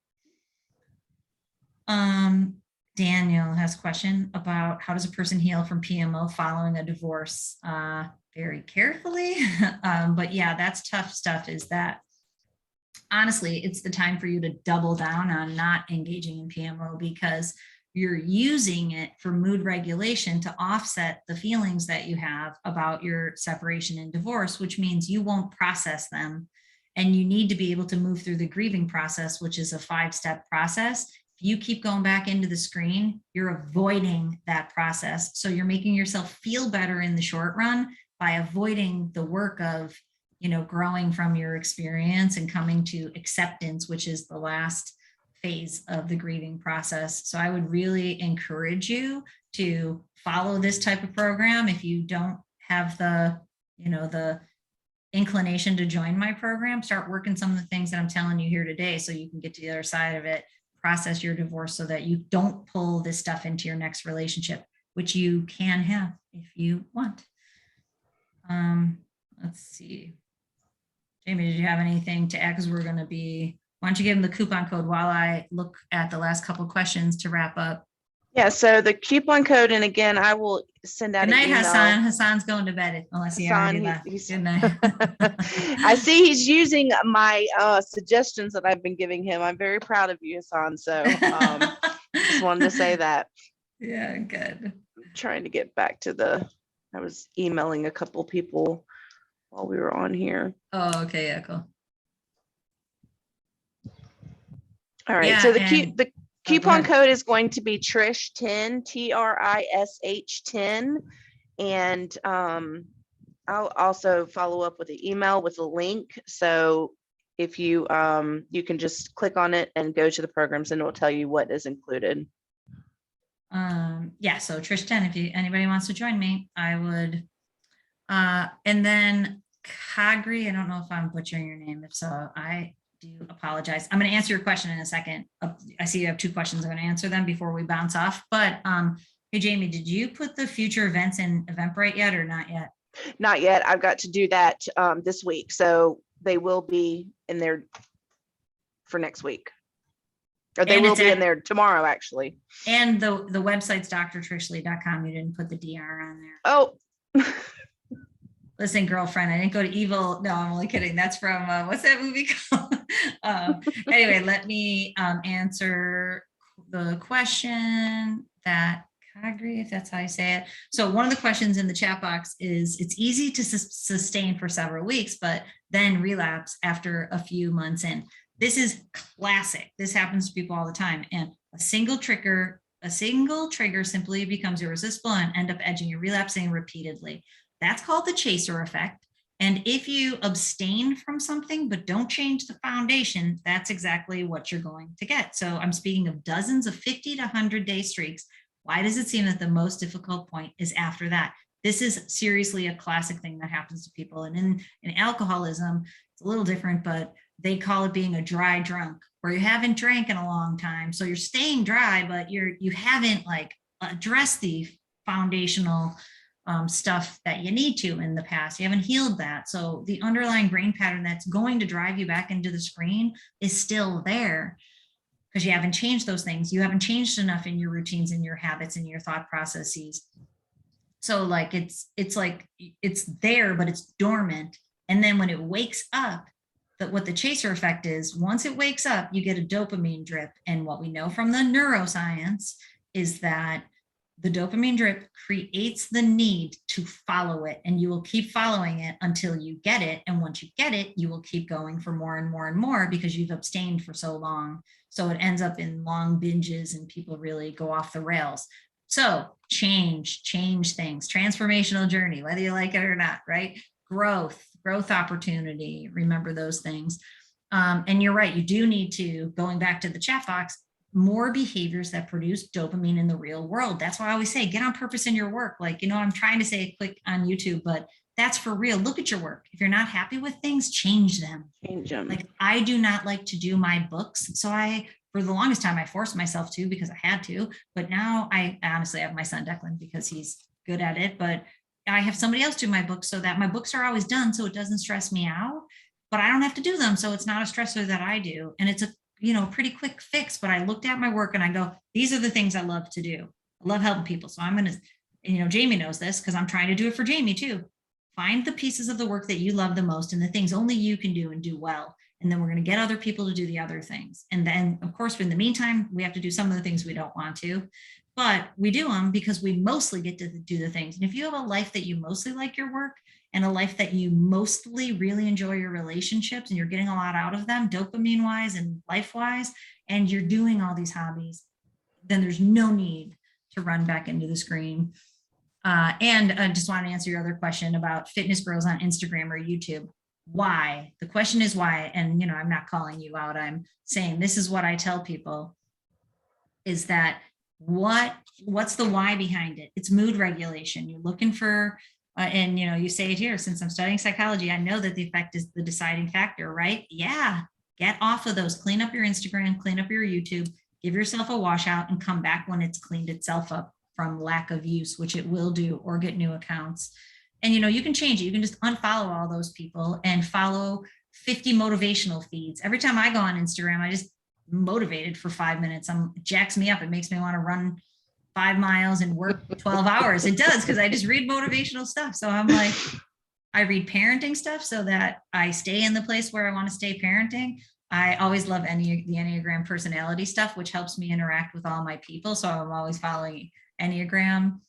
Daniel has a question about how does a person heal from PMO following a divorce? Very carefully. But yeah, that's tough stuff. Is that honestly, it's the time for you to double down on not engaging in PMO, because you're using it for mood regulation to offset the feelings that you have about your separation and divorce, which means you won't process them. And you need to be able to move through the grieving process, which is a 5-step process. You keep going back into the screen, you're avoiding that process. So you're making yourself feel better in the short run by avoiding the work of, growing from your experience and coming to acceptance, which is the last phase of the grieving process. So I would really encourage you to follow this type of program. If you don't have the inclination to join my program, start working some of the things that I'm telling you here today so you can get to the other side of it. Process your divorce so that you don't pull this stuff into your next relationship, which you can have if you want. Let's see. Jamie, did you have anything to add? Because we're going to be, why don't you give them the coupon code while I look at the last couple of questions to wrap up? Yeah, so the coupon code, and again, I will send out Good night, an email. Hassan. Hassan's going to bed unless he already left. Good night. I see he's using my suggestions that I've been giving him. I'm very proud of you, Hassan. So just wanted to say that. Yeah, good. I'm trying to get back to I was emailing a couple people while we were on here. Oh, okay. Yeah, cool. All right. Yeah, so the coupon code is going to be Trish10, TRISH10. And I'll also follow up with an email with a link. So if you can just click on it and go to the programs, and it will tell you what is included. Yeah, so Trish10, if anybody wants to join me, I would. And then Kagri, I don't know if I'm butchering your name. If so, I do apologize. I'm going to answer your question in a second. I see you have two questions. I'm going to answer them before we bounce off. But hey, Jamie, did you put the future events in Eventbrite yet or not yet? Not yet. I've got to do that this week. So they will be in there for next week. Or they will be in there tomorrow, actually. And the website's drtrishleigh.com. You didn't put the DR on there. Oh. Listen, girlfriend, I didn't go to evil. No, I'm only kidding. That's from, what's that movie called? Anyway, let me answer the question that Kagri, if that's how you say it. So one of the questions in the chat box is, it's easy to sustain for several weeks, but then relapse after a few months in. This is classic. This happens to people all the time. And a single trigger simply becomes irresistible and end up edging you relapsing repeatedly. That's called the chaser effect. And if you abstain from something but don't change the foundation, that's exactly what you're going to get. So I'm speaking of dozens of 50 to 100-day streaks. Why does it seem that the most difficult point is after that? This is seriously a classic thing that happens to people. And in alcoholism, it's a little different, but they call it being a dry drunk, where you haven't drank in a long time. So you're staying dry, but you haven't like addressed the foundational stuff that you need to in the past. You haven't healed that. So the underlying brain pattern that's going to drive you back into the screen is still there because you haven't changed those things. You haven't changed enough in your routines and your habits and your thought processes. So like it's there, but it's dormant. And then when it wakes up, what the chaser effect is, once it wakes up, you get a dopamine drip. And what we know from the neuroscience is that the dopamine drip creates the need to follow it, and you will keep following it until you get it. And once you get it, you will keep going for more and more and more because you've abstained for so long. So it ends up in long binges and people really go off the rails. So change things, transformational journey, whether you like it or not, right? Growth opportunity, remember those things. And you're right, you do need to, going back to the chat box, more behaviors that produce dopamine in the real world. That's why I always say, get on purpose in your work. Like, I'm trying to say it quick on YouTube, but that's for real. Look at your work. If you're not happy with things, change them. Like, I do not like to do my books. So for the longest time, I forced myself to because I had to, but now I honestly have my son Declan because he's good at it, but I have somebody else do my books so that my books are always done. So it doesn't stress me out, but I don't have to do them. So it's not a stressor that I do. And it's a pretty quick fix, but I looked at my work and I go, these are the things I love to do. I love helping people. So I'm going to, Jamie knows this because I'm trying to do it for Jamie too. Find the pieces of the work that you love the most and the things only you can do and do well. And then we're going to get other people to do the other things. And then of course, in the meantime, we have to do some of the things we don't want to, but we do them because we mostly get to do the things. And if you have a life that you mostly like your work, and a life that you mostly really enjoy your relationships and you're getting a lot out of them, dopamine wise and life wise, and you're doing all these hobbies, then there's no need to run back into the screen. And I just want to answer your other question about fitness girls on Instagram or YouTube. Why? The question is why. And, I'm not calling you out. I'm saying this is what I tell people is that what's the why behind it? It's mood regulation. You're looking for and you say it here, since I'm studying psychology, I know that the effect is the deciding factor, right? Yeah, get off of those, clean up your Instagram, clean up your YouTube, give yourself a washout and come back when it's cleaned itself up from lack of use, which it will do, or get new accounts. And you can change it. You can just unfollow all those people and follow 50 motivational feeds. Every time I go on Instagram, I just motivated for 5 minutes. It jacks me up. It makes me want to run 5 miles and work 12 hours. It does, because I just read motivational stuff. So I'm like, I read parenting stuff so that I stay in the place where I want to stay parenting. I always love the Enneagram personality stuff, which helps me interact with all my people. So I'm always following Enneagram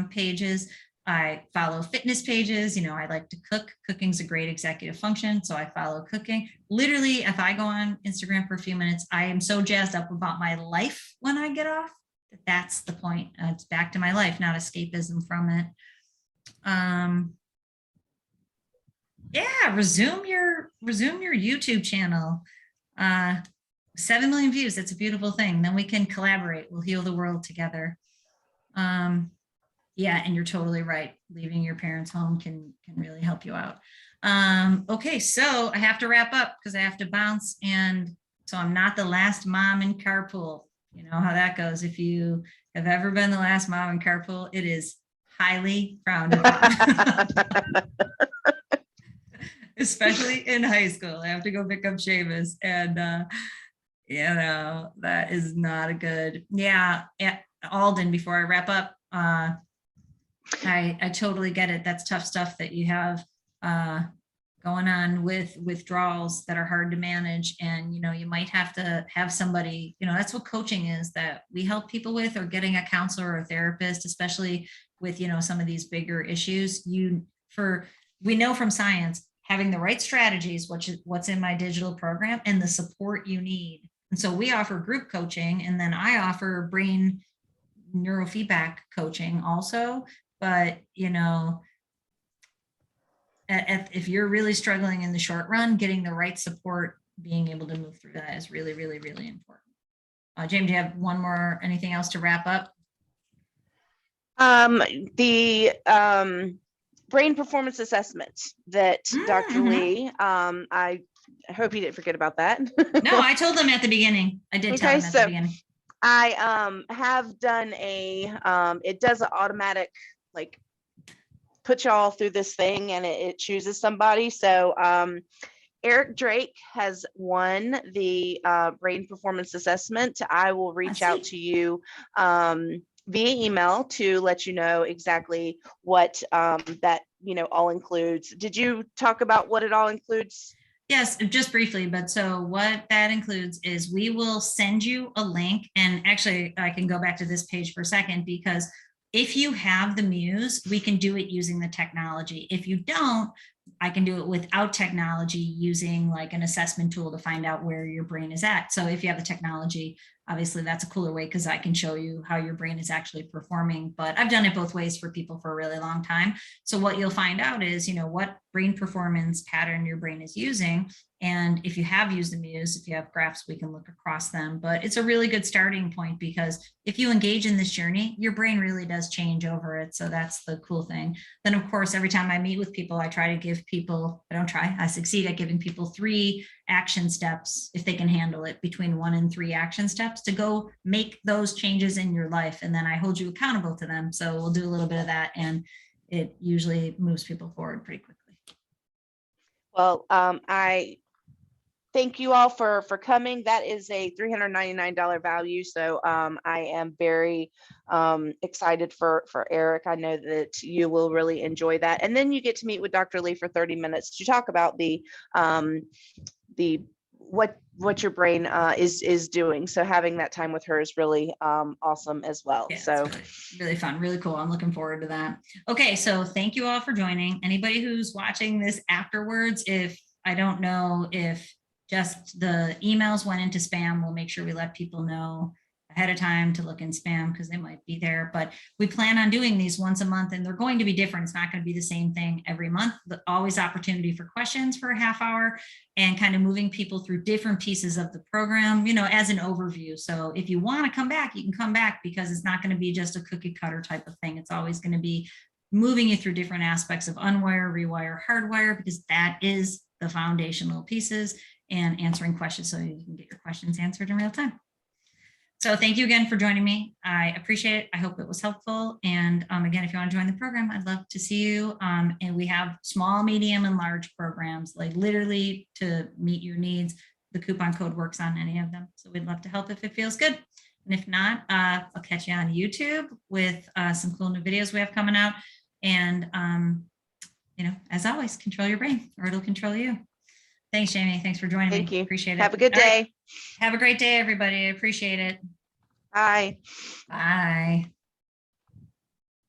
pages. I follow fitness pages. I like to cook. Cooking's a great executive function. So I follow cooking. Literally, if I go on Instagram for a few minutes, I am so jazzed up about my life when I get off. That's the point. It's back to my life, not escapism from it. Yeah, resume your YouTube channel. 7 million views. That's a beautiful thing. Then we can collaborate. We'll heal the world together. Yeah, and you're totally right. Leaving your parents' home can really help you out. Okay, so I have to wrap up because I have to bounce, and so I'm not the last mom in carpool. You know how that goes. If you have ever been the last mom in carpool, it is highly frowned upon. Especially in high school. I have to go pick up Seamus, and you know, that is not a good. Yeah, Alden, before I wrap up, I totally get it. That's tough stuff that you have going on with withdrawals that are hard to manage. And, you know, you might have to have somebody, you know, that's what coaching is, that we help people with, or getting a counselor or a therapist, especially with, you know, some of these bigger issues. We know from science, having the right strategies, which is what's in my digital program, and the support you need. And so we offer group coaching, and then I offer brain neurofeedback coaching also. But, you know, if you're really struggling in the short run, getting the right support, being able to move through that is really, really, really important. James, do you have anything else to wrap up? The brain performance assessments that Dr. Leigh, I hope you didn't forget about that. No, I told them at the beginning. I did tell them at the beginning. I have done it does an automatic, like, put y'all through this thing, and it chooses somebody. So Eric Drake has won the brain performance assessment. I will reach out to you via email to let you know exactly what that, you know, all includes. Did you talk about what it all includes? Yes, just briefly. But so what that includes is we will send you a link. And actually, I can go back to this page for a second, because if you have the Muse, we can do it using the technology. If you don't, I can do it without technology, using like an assessment tool to find out where your brain is at. So if you have the technology, obviously that's a cooler way, because I can show you how your brain is actually performing. But I've done it both ways for people for a really long time. So what you'll find out is, you know, what brain performance pattern your brain is using. And if you have used the Muse, if you have graphs, we can look across them. But it's a really good starting point, because if you engage in this journey, your brain really does change over it. So that's the cool thing. Then, of course, every time I meet with people, I try to give people, I succeed at giving people 3 action steps, if they can handle it, between 1 and 3 action steps to go make those changes in your life. And then I hold you accountable to them. So we'll do a little bit of that, and it usually moves people forward pretty quickly. Well, I thank you all for coming. That is a $399 value. So I am very excited for Eric. I know that you will really enjoy that. And then you get to meet with Dr. Leigh for 30 minutes to talk about the what your brain is doing. So having that time with her is really awesome as well. Yeah, so really fun, really cool. I'm looking forward to that. Okay, so thank you all for joining. Anybody who's watching this afterwards, if I don't know if just the emails went into spam, we'll make sure we let people know ahead of time to look in spam, because they might be there. But we plan on doing these once a month, and they're going to be different. It's not going to be the same thing every month, but always opportunity for questions for a half hour, and kind of moving people through different pieces of the program, you know, as an overview. So if you want to come back, you can come back, because it's not going to be just a cookie cutter type of thing. It's always going to be moving you through different aspects of unwire, rewire, hardwire, because that is the foundational pieces, and answering questions so you can get your questions answered in real time. So thank you again for joining me. I appreciate it. I hope it was helpful. And again, if you want to join the program, I'd love to see you. And we have small, medium, and large programs, like literally to meet your needs. The coupon code works on any of them. So we'd love to help if it feels good. And if not, I'll catch you on YouTube with some cool new videos we have coming out. And, you know, as always, control your brain, or it'll control you. Thanks, Jamie. Thanks for joining me. Thank you. Appreciate it. Have a good day. Have a great day, everybody. I appreciate it. Bye. Bye.